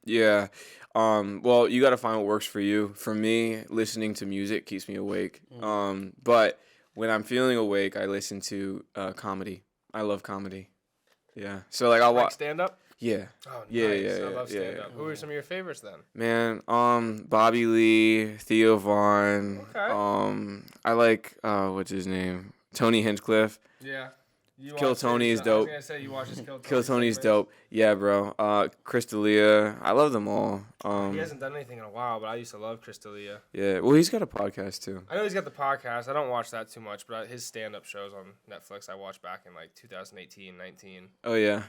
Yeah. Well, you got to find what works for you. For me, listening to music keeps me awake. But when I'm feeling awake, I listen to comedy. I love comedy. Yeah. So like I'll watch stand up. Yeah. Oh, nice. Yeah. I love stand up. Who are some of your favorites then? Man, Bobby Lee, Theo Vaughn. Okay. I like what's his name? Tony Hinchcliffe. Yeah. Kill Tony is dope. I was gonna say you watch his Kill Tony's dope. Yeah, bro. Chris D'Elia. I love them all. He hasn't done anything in a while, but I used to love Chris D'Elia. Yeah. Well, he's got a podcast too. I know he's got the podcast. I don't watch that too much, but his stand-up shows on Netflix I watched back in like 2018, 19. Oh yeah.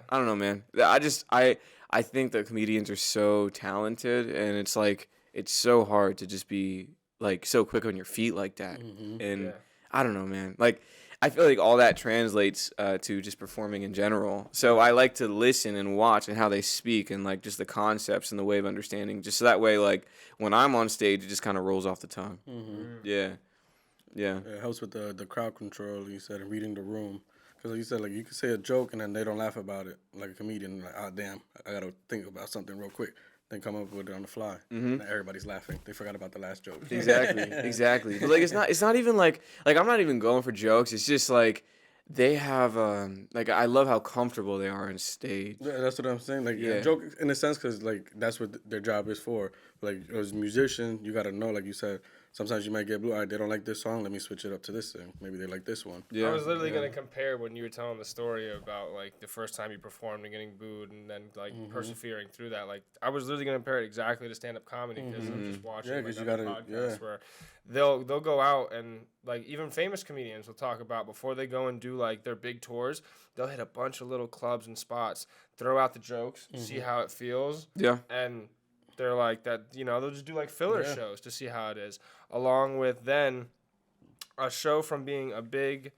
I don't know, man. I think that comedians are so talented, and it's like it's so hard to just be like so quick on your feet like that. And I don't know, man. Like, I feel like all that translates to just performing in general. So I like to listen and watch and how they speak, and like just the concepts and the way of understanding. Just so that way, like when I'm on stage, it just kind of rolls off the tongue. Yeah. It helps with the crowd control, you said, and reading the room. Because like you said, like you can say a joke and then they don't laugh about it. Like a comedian, like, oh damn, I gotta think about something real quick. Then come up with it on the fly. And everybody's laughing. They forgot about the last joke. Exactly. But like it's not even like I'm not even going for jokes. It's just like they have like I love how comfortable they are on stage. Yeah, that's what I'm saying. Like a joke in a sense, because like that's what their job is for. Like as a musician, you gotta know, like you said, sometimes you might get blue. All right, they don't like this song. Let me switch it up to this thing. Maybe they like this one. Yeah. I was literally gonna compare when you were telling the story about like the first time you performed and getting booed, and then like persevering through that. Like I was literally gonna compare it exactly to stand-up comedy, because I'm just watching like, you gotta, podcasts where they'll go out and like even famous comedians will talk about before they go and do like their big tours, they'll hit a bunch of little clubs and spots, throw out the jokes, see how it feels. Yeah. And they're like that, you know, they'll just do like filler shows to see how it is, along with then a show from being a big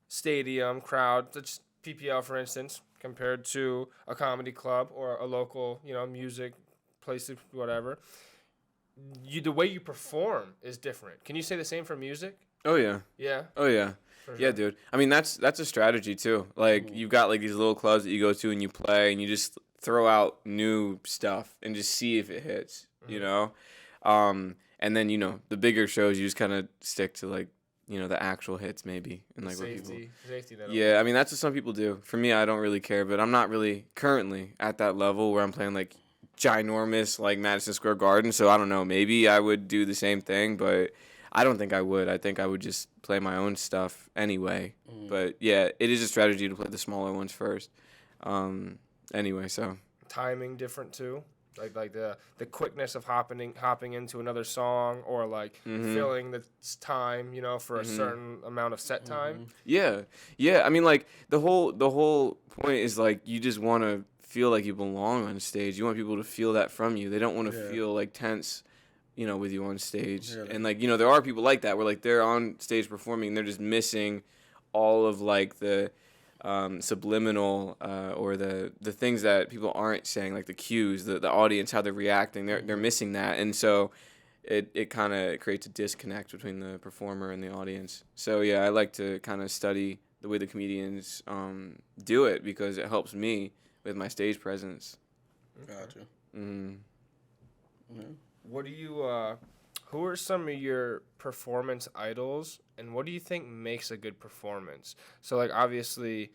stadium crowd, that's PPL for instance, compared to a comedy club or a local, you know, music place, whatever. The way you perform is different. Can you say the same for music? Oh yeah. Yeah. Oh yeah. For Yeah, sure. dude. I mean, that's a strategy too. Like you've got like these little clubs that you go to and you play, and you just throw out new stuff and just see if it hits. You know. And And then, the bigger shows, you just kind of stick to, like, the actual hits maybe. And like Safety. Yeah, I mean, that's what some people do. For me, I don't really care, but I'm not really currently at that level where I'm playing, like, ginormous, like, Madison Square Garden. So I don't know. Maybe I would do the same thing, but I don't think I would. I think I would just play my own stuff anyway. But, yeah, it is a strategy to play the smaller ones first. Anyway, so. Timing different, too? Like the quickness of hopping into another song, or like filling the time, for a certain amount of set time. Yeah. I mean, like the whole point is like you just want to feel like you belong on stage. You want people to feel that from you. They don't want to feel like tense, with you on stage. Yeah, and like there are people like that where like they're on stage performing and they're just missing all of like the subliminal or the things that people aren't saying, like the cues, the audience, how they're reacting. They're missing that, and so it kind of creates a disconnect between the performer and the audience. So yeah, I like to kind of study the way the comedians do it because it helps me with my stage presence. Gotcha. What do you? Who are some of your performance idols, and what do you think makes a good performance? So, like, obviously,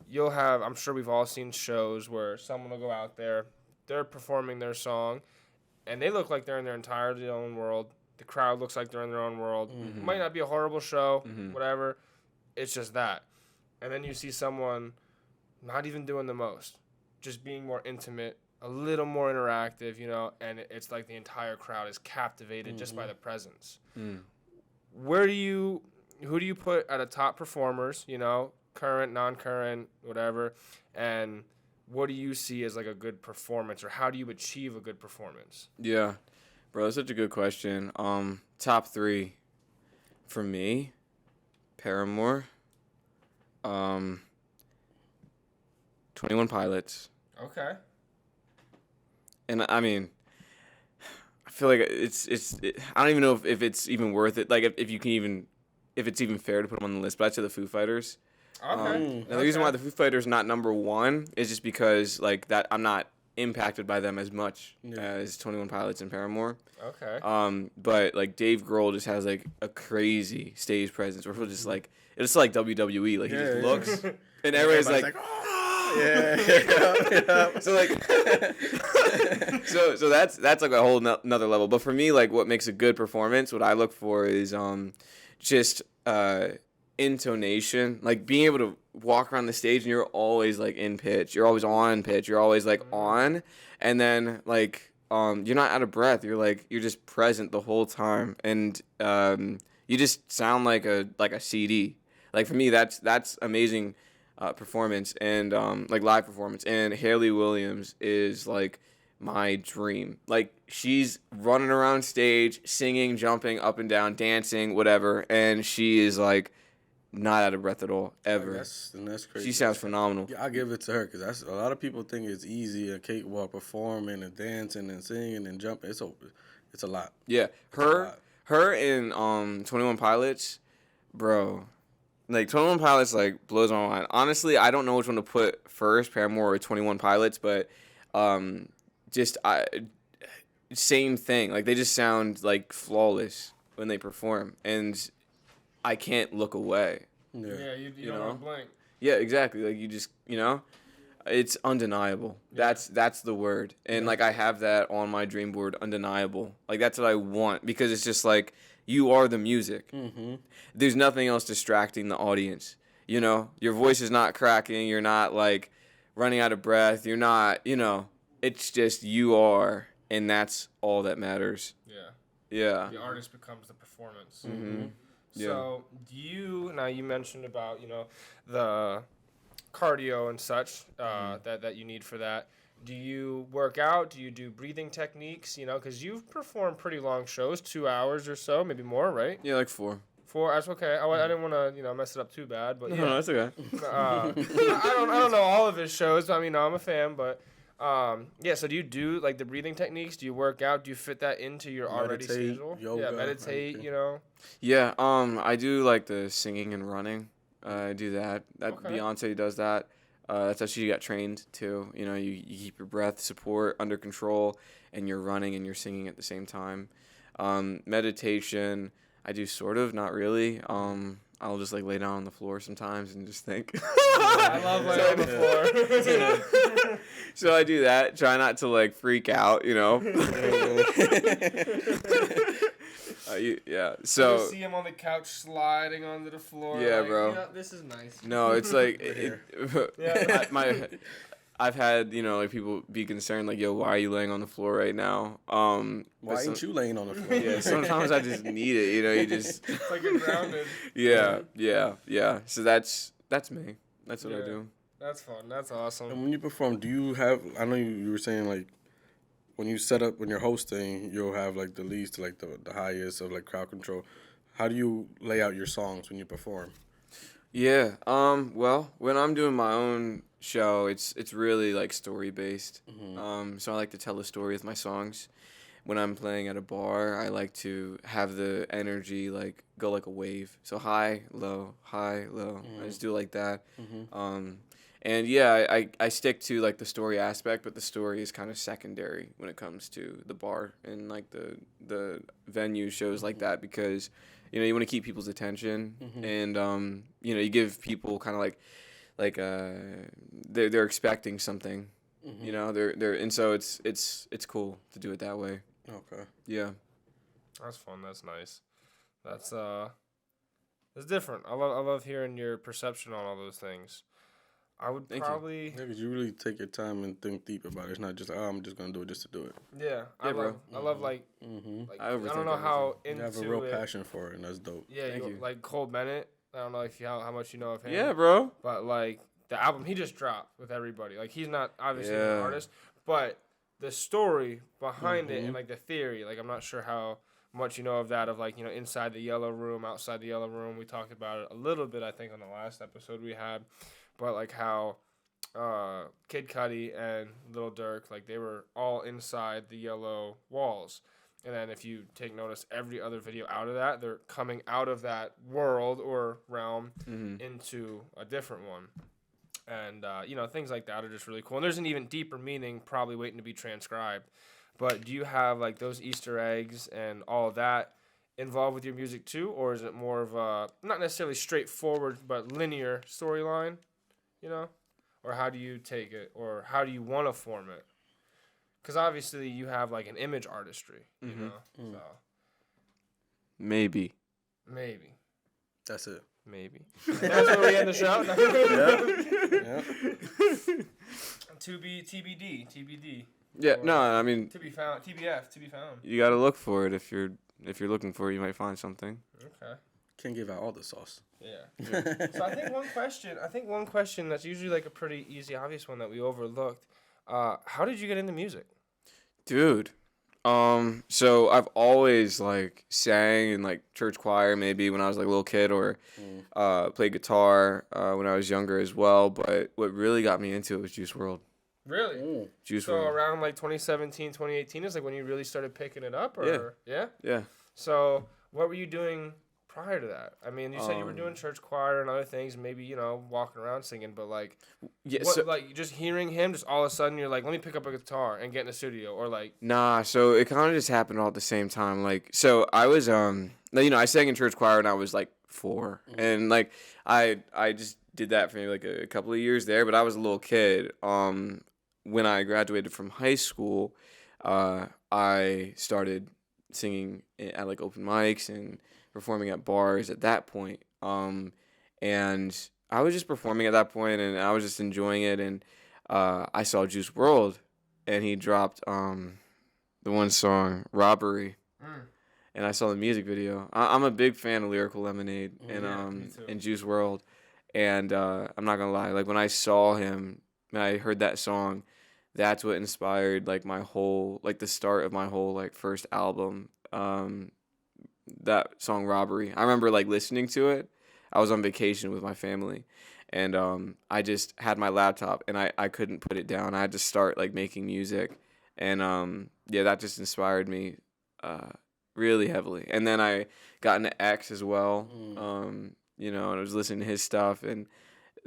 you'll have, I'm sure we've all seen shows where someone will go out there, they're performing their song, and they look like they're in their entirely own world. The crowd looks like they're in their own world. It might not be a horrible show, whatever. It's just that. And then you see someone not even doing the most, just being more intimate, a little more interactive, and it's like the entire crowd is captivated just by the presence. Who do you put at a top performers, current, non-current, whatever, and what do you see as like a good performance, or how do you achieve a good performance? Yeah, bro, that's such a good question. Top 3 for me, Paramore, 21 Pilots. Okay. And I mean, I feel like I don't even know if it's even worth it. Like if it's even fair to put them on the list. But I'd say the Foo Fighters. Okay. Now the reason why the Foo Fighters not number 1 is just because like that I'm not impacted by them as much as 21 Pilots and Paramore. Okay. But like Dave Grohl just has like a crazy stage presence where he'll just like it's like WWE. Like he just looks and everybody's like yeah. So like, so that's like a whole another level. But for me, like what makes a good performance, what I look for is just intonation, like being able to walk around the stage and you're always like in pitch, you're always on pitch, you're always like on, and then like you're not out of breath, you're just present the whole time, and you just sound like a CD. Like for me, that's amazing. Performance and like live performance, and Haley Williams is like my dream. Like she's running around stage, singing, jumping up and down, dancing, whatever, and she is like not out of breath at all ever. That's crazy. She sounds phenomenal. Yeah, I give it to her because that's a lot of people think it's easy a cakewalk performing and dancing and singing and jumping. It's a lot. Yeah, her and 21 Pilots, bro. Like, 21 Pilots, like, blows my mind. Honestly, I don't know which one to put first, Paramore or 21 Pilots, but same thing. Like, they just sound, like, flawless when they perform, and I can't look away. Yeah, you don't want to blink. Yeah, exactly. Like, you just, it's undeniable. Yeah. That's the word. And, like, I have that on my dream board, undeniable. Like, that's what I want, because it's just, like, you are the music. There's nothing else distracting the audience. Your voice is not cracking. You're not like running out of breath. You're not, it's just you are, and that's all that matters. Yeah. The artist becomes the performance. Yeah. So now you mentioned about, the cardio and such that you need for that. Do you work out? Do you do breathing techniques? Because you've performed pretty long shows, 2 hours or so, maybe more, right? Yeah, like 4. 4, that's okay. I didn't want to, mess it up too bad, but yeah. No, that's okay. I don't know all of his shows. I mean, I'm a fan, but so do you do like the breathing techniques? Do you work out? Do you fit that into your already schedule? Yoga, yeah, meditate, Yeah, I do like the singing and running. I do that. Okay. Beyonce does that. That's how she got trained too. You keep your breath, support under control, and you're running and you're singing at the same time. Meditation, I do sort of, not really. I'll just like lay down on the floor sometimes and just think. I love laying on the floor. So I do that. Try not to like freak out, you know. Yeah. So you see him on the couch sliding onto the floor. Yeah, like, bro. Yeah, this is nice. No, it's like Yeah. I've had, you know, like people be concerned like, yo, why are you laying on the floor right now? Why ain't you laying on the floor? Yeah, sometimes I just need it, you know, you just It's like you're grounded. Yeah. So that's me. That's what I do. That's fun. That's awesome. And when you perform, do you have? I know you were saying like when you set up when you're hosting, you'll have like the least to like the highest of like crowd control. How do you lay out your songs when you perform? Yeah. Well, when I'm doing my own show, it's really like story based. So I like to tell a story with my songs. When I'm playing at a bar, I like to have the energy like go like a wave. So high, low, high, low. I just do it like that. And yeah, I stick to like the story aspect, but the story is kind of secondary when it comes to the bar and like the venue shows like that, because you know you want to keep people's attention, and you know you give people kind of like they're expecting something, you know, they're and so it's cool to do it that way. Okay. Yeah. That's fun. That's nice. That's it's different. I love hearing your perception on all those things. I would Thank you. probably Yeah, 'cause you really take your time and think deep about it. It's not just I'm just gonna do it just to do it. I bro. love like I don't overthink know how You into have a real it. passion for it, and that's dope. Yeah, Thank you. like Cole Bennett. I don't know if how much you know of him. Yeah, bro. But like the album he just dropped with everybody. Like he's not obviously an Yeah. artist, but the story behind it and like the theory, like I'm not sure how much you know of that, of like, you know, inside the yellow room, outside the yellow room. We talked about it a little bit, I think, on the last episode we had. But like how Kid Cudi and Lil Durk, like they were all inside the yellow walls. And then if you take notice, every other video out of that, they're coming out of that world or realm into a different one. And, you know, things like that are just really cool. And there's an even deeper meaning probably waiting to be transcribed. But do you have, like, those Easter eggs and all of that involved with your music, too? Or is it more of a, not necessarily straightforward, but linear storyline, you know? Or how do you take it? Or how do you want to form it? Because obviously you have, like, an image artistry, you know? So Maybe. maybe. That's it. Maybe. That's where we end the show. To be TBD. Yeah. Or No, I mean, to be found. TBF. To be found. you gotta look for it. If you're looking for it, you might find something. Okay. Can't give out all the sauce. Yeah. So I think one question that's usually like a pretty easy, obvious one that we overlooked. How did you get into music? Dude. So I've always like sang in like church choir, maybe when I was like a little kid, or played guitar when I was younger as well. But what really got me into it was Juice WRLD. Really? Juice So WRLD. around like 2017, 2018 is like when you really started picking it up, or yeah? Yeah. So what were you doing prior to that? I mean, you said you were doing church choir and other things, maybe, you know, walking around singing, but like, Yeah. what, So, like just hearing him, just all of a sudden you're like, let me pick up a guitar and get in the studio, or like, nah. So it kind of just happened all at the same time. Like, so I was you know, I sang in church choir when I was like 4, and like I just did that for maybe like a couple of years there. But I was a little kid. When I graduated from high school, I started singing at like open mics and performing at bars at that point. And I was just performing at that point, and I was just enjoying it. And I saw Juice WRLD, and he dropped the one song "Robbery," and I saw the music video. I'm a big fan of Lyrical Lemonade and Juice WRLD, and I'm not gonna lie, like when I saw him, when I heard that song, that's what inspired like my whole, like the start of my whole like first album. That song "Robbery." I remember like listening to it. I was on vacation with my family, and I just had my laptop, and I couldn't put it down. I had to start like making music, and yeah, that just inspired me really heavily. And then I got into X as well, you know, and I was listening to his stuff, and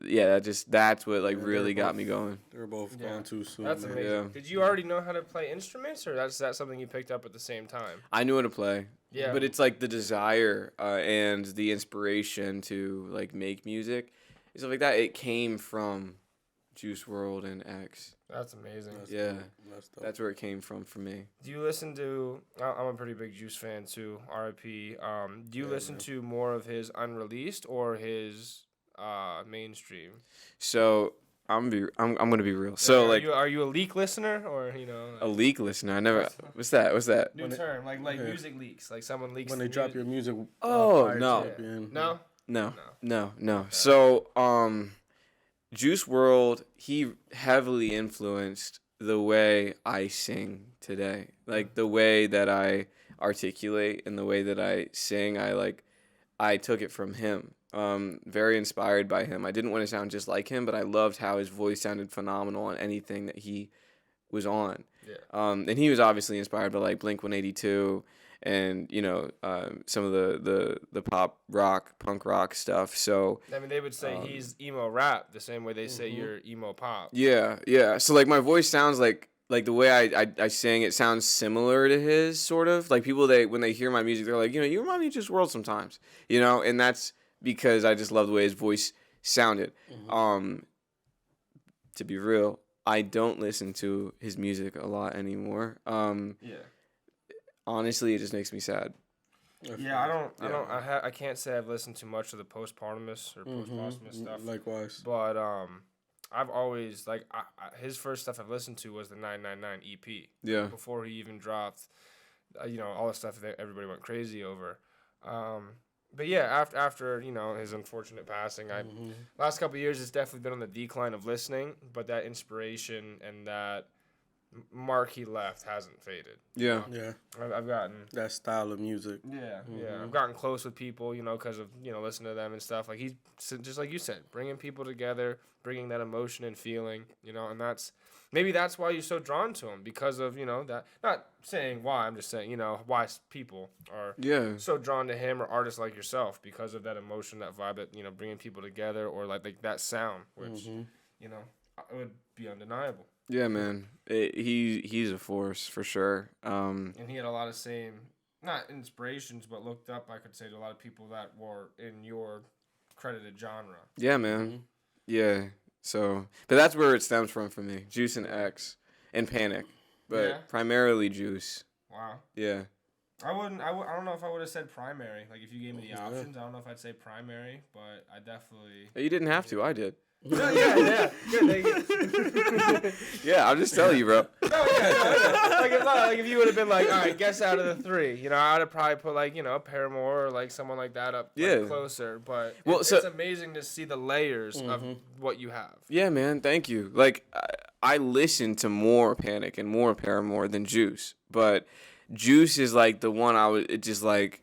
yeah, that's what like Yeah, really they're got both- me going. They're both Yeah. gone too soon. That's man. amazing. Yeah. Did you already know how to play instruments, or that's that something you picked up at the same time? I knew how to play. Yeah. But it's like the desire and the inspiration to like make music and stuff like that. It came from Juice World and X. That's amazing. Yeah. That's dope. That's where it came from for me. Do you listen to? I'm a pretty big Juice fan too. R.I.P. Do you Yeah, listen man. to more of his unreleased or his mainstream? So I'm gonna be real. So are like you a leak listener or a leak listener. I never. What's that? new When it- term like yeah. music leaks, like someone leaks When the they drop your music. music. Oh, prior to no. it being- No. No. So Juice World, he heavily influenced the way I sing today. Like the way that I articulate and the way that I sing, I took it from him. Very inspired by him. I didn't want to sound just like him, but I loved how his voice sounded phenomenal on anything that he was on. Yeah. And he was obviously inspired by like Blink-182 and some of the pop rock, punk rock stuff. So I mean, they would say he's emo rap the same way they say you're emo pop. yeah. So like my voice sounds like the way I sing, it sounds similar to his sort of. Like people when they hear my music, they're like, you remind me of Just World sometimes, and that's because I just love the way his voice sounded. To be real, I don't listen to his music a lot anymore. Yeah. Honestly, it just makes me sad. Yeah, I can't say I've listened to much of the postpartmus or postposthumous stuff. Likewise. But I've always his first stuff I've listened to was the 999 EP. Yeah. Before he even dropped, all the stuff that everybody went crazy over. But yeah, after his unfortunate passing, last couple of years it's definitely been on the decline of listening. But that inspiration and that mark he left hasn't faded. Yeah. Yeah. I've gotten. That style of music. Yeah. I've gotten close with people, because of listening to them and stuff. Like he's just like you said, bringing people together, bringing that emotion and feeling, and maybe that's why you're so drawn to him because of that. Not saying why, I'm just saying why people are so drawn to him or artists like yourself because of that emotion, that vibe, that bringing people together or like that sound, which it would be undeniable. Yeah, man. He's a force for sure. And he had a lot of same, not inspirations, but looked up, I could say, to a lot of people that were in your credited genre. Yeah, man. Yeah. So, but that's where it stems from for me. Juice and X and Panic, but primarily Juice. Wow. Yeah. I don't know if I would have said primary. Like if you gave me the options, I don't know if I'd say primary, but I definitely. You didn't have to. I did. No, yeah. Good, thank you. Yeah, I'll just tell you, bro. Like if you would have been like, all right, guess out of the three, I would have probably put Paramore or like someone like that up closer. But it's amazing to see the layers of what you have. Yeah, man. Thank you. Like I listen to more Panic and more Paramore than Juice, but Juice is like the one it just like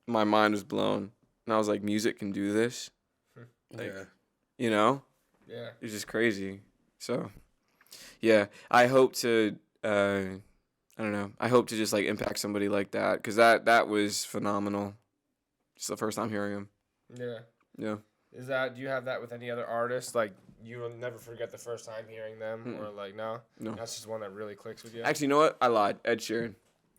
my mind was blown, and I was like, music can do this. Like, Yeah. Yeah. It's just crazy. So, yeah, I hope to, I don't know. I hope to just like impact somebody like that because that was phenomenal. Just the first time hearing him. Yeah. Yeah. Do you have that with any other artists? Like you will never forget the first time hearing them, or like no, that's just one that really clicks with you. Actually, you know what? I lied. Ed Sheeran.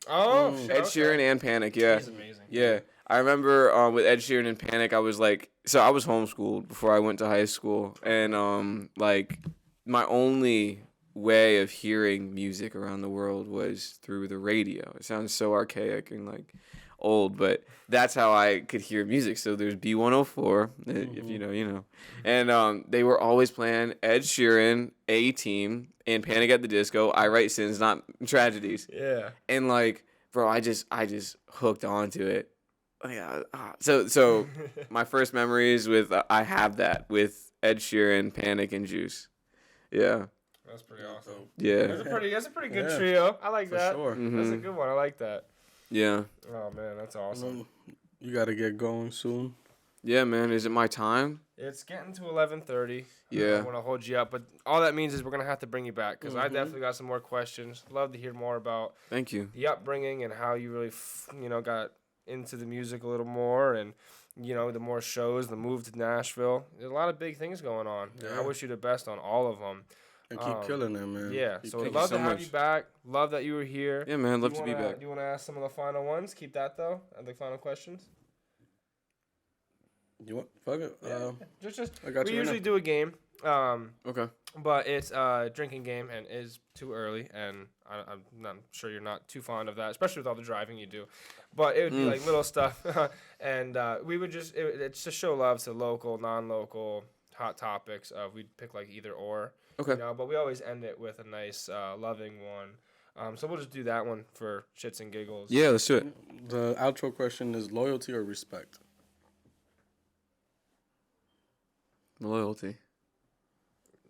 Oh, Ed Sheeran and Panic. Yeah. He's amazing. Yeah. I remember with Ed Sheeran and Panic, I was like, so I was homeschooled before I went to high school, and like my only way of hearing music around the world was through the radio. It sounds so archaic and like old, but that's how I could hear music. So there's B104, if you know, you know, and they were always playing Ed Sheeran, A-Team, and Panic at the Disco. I Write Sins, Not Tragedies. Yeah. And like, bro, I just hooked onto it. Yeah. So my first memories with I have that with Ed Sheeran, Panic, and Juice. Yeah. That's pretty awesome. Yeah. That's a pretty good trio. I like that. Sure. That's a good one. I like that. Yeah. Oh man, that's awesome. You gotta get going soon. Yeah, man. Is it my time? It's getting to 11:30. Yeah. I want to hold you up, but all that means is we're gonna have to bring you back because I definitely got some more questions. Love to hear more about Thank you. the upbringing and how you really, got into the music a little more, and the more shows, the move to Nashville. There's a lot of big things going on. Yeah. I wish you the best on all of them. And keep killing it, man. Yeah, Keep so killing we'd love so to have much. you back. Love that you were here. Yeah, man, love Do to you be wanna- back. Do you want to ask some of the final ones? Keep that though. The final questions. You want? Fuck it. Just I got we you right usually now. do a game. Okay. But it's a drinking game and is too early, and I'm not sure you're not too fond of that, especially with all the driving you do. But it would be like little stuff, and we would it's to show love to local, non-local, hot topics. We'd pick like either or, Okay. but we always end it with a nice, loving one. So we'll just do that one for shits and giggles. Yeah, let's do it. The outro question is loyalty or respect? Loyalty.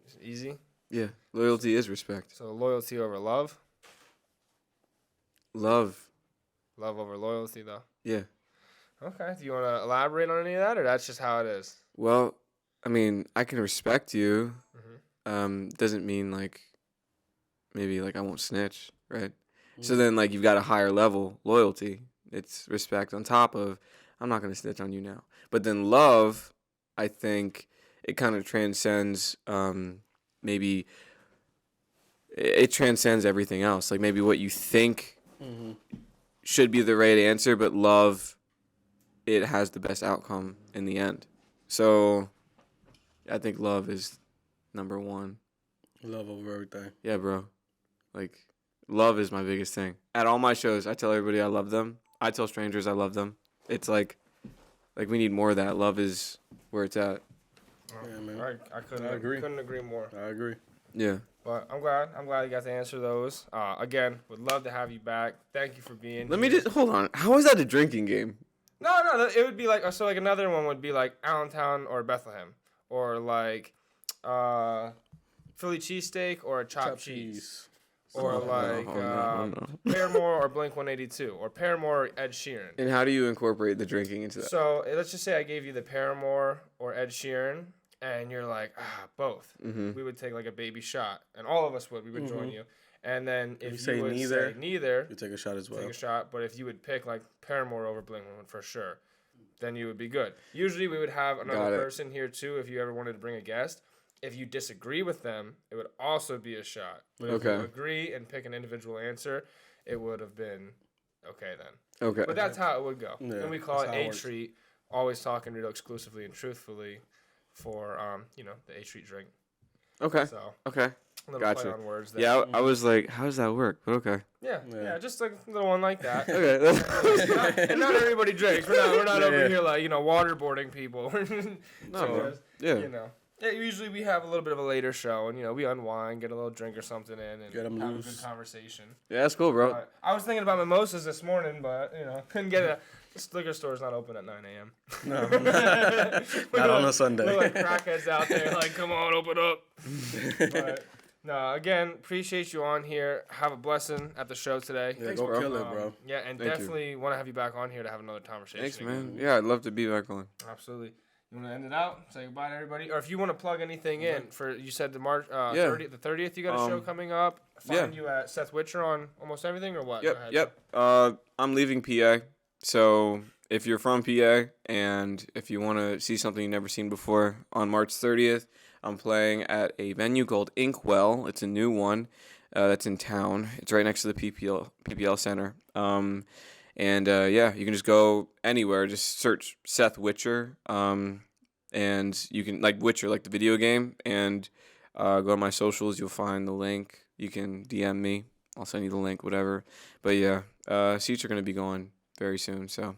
It's easy. Yeah, loyalty is respect. So loyalty over love, Love. love over loyalty, though. Yeah. Okay. Do you want to elaborate on any of that, or that's just how it is? Well, I mean, I can respect you. Mm-hmm. Doesn't mean like maybe like I won't snitch, right? So then like you've got a higher level loyalty. It's respect on top of I'm not gonna snitch on you now. But then love, I think it kind of transcends maybe it transcends everything else. Like maybe what you think should be the right answer, but love it has the best outcome in the end. So I think love is number one. Love over everything. Yeah, bro. Like, love is my biggest thing. At all my shows, I tell everybody I love them. I tell strangers I love them. It's like we need more of that. Love is where it's at. Yeah, man. I couldn't agree more. I agree. Yeah. But I'm glad you got to answer those. Again, would love to have you back. Thank you for being Let me here. just, hold on. How is that a drinking game? No, it would be like, so like another one would be like Allentown or Bethlehem. Or like Philly cheesesteak or a chopped cheese. Or like no. Paramore or Blink 182. Or Paramore or Ed Sheeran. And how do you incorporate the drinking into that? So let's just say I gave you the Paramore or Ed Sheeran, and you're like, both. Mm-hmm. We would take like a baby shot, and all of us would. We would join you. And then if you say would neither, say neither, You take a shot as well. take a shot. But if you would pick like Paramore over Blink for sure, then you would be good. Usually we would have Got another it. person here too if you ever wanted to bring a guest. If you disagree with them, it would also be a shot. But if you Okay. agree and pick an individual answer, it would have been okay then. Okay. But that's how it would go. Yeah, and we call it that's how it A works. Treat, always talking real exclusively and truthfully for the A Treat drink. Okay. So Okay. a little Gotcha. play on words there. Yeah, I was like, how does that work? But okay. Yeah, just like a little one like that. Okay. And not everybody drinks. We're not over Yeah. here like waterboarding people. No. Yeah. Yeah, usually we have a little bit of a later show, and we unwind, get a little drink or something in, and Get 'em have loose. a good conversation. Yeah, that's cool, bro. But I was thinking about mimosas this morning, but couldn't get it. This liquor store's not open at 9 a.m. No. Look Not on a Look Sunday. like crackheads out there, like, come on, open up. But, no, again, appreciate you on here. Have a blessing at the show today. Yeah, Thanks, go bro. kill it, bro. Yeah, and Thank you. definitely want to have you back on here to have another conversation. Thanks, again. man. Yeah, I'd love to be back on. Absolutely. You want to end it out? Say goodbye to everybody, or if you want to plug anything in for you said the March Yeah. 30th, the 30th, you got a show coming up. Find you at Seth Witcher on almost everything, or what? Go ahead. Yep. I'm leaving PA, so if you're from PA and if you want to see something you've never seen before, on March 30th, I'm playing at a venue called Inkwell. It's a new one that's in town. It's right next to the PPL Center. You can just go anywhere. Just search Seth Witcher, and you can like Witcher, like the video game, and go on my socials. You'll find the link. You can DM me. I'll send you the link, whatever. But yeah, seats are gonna be going very soon. So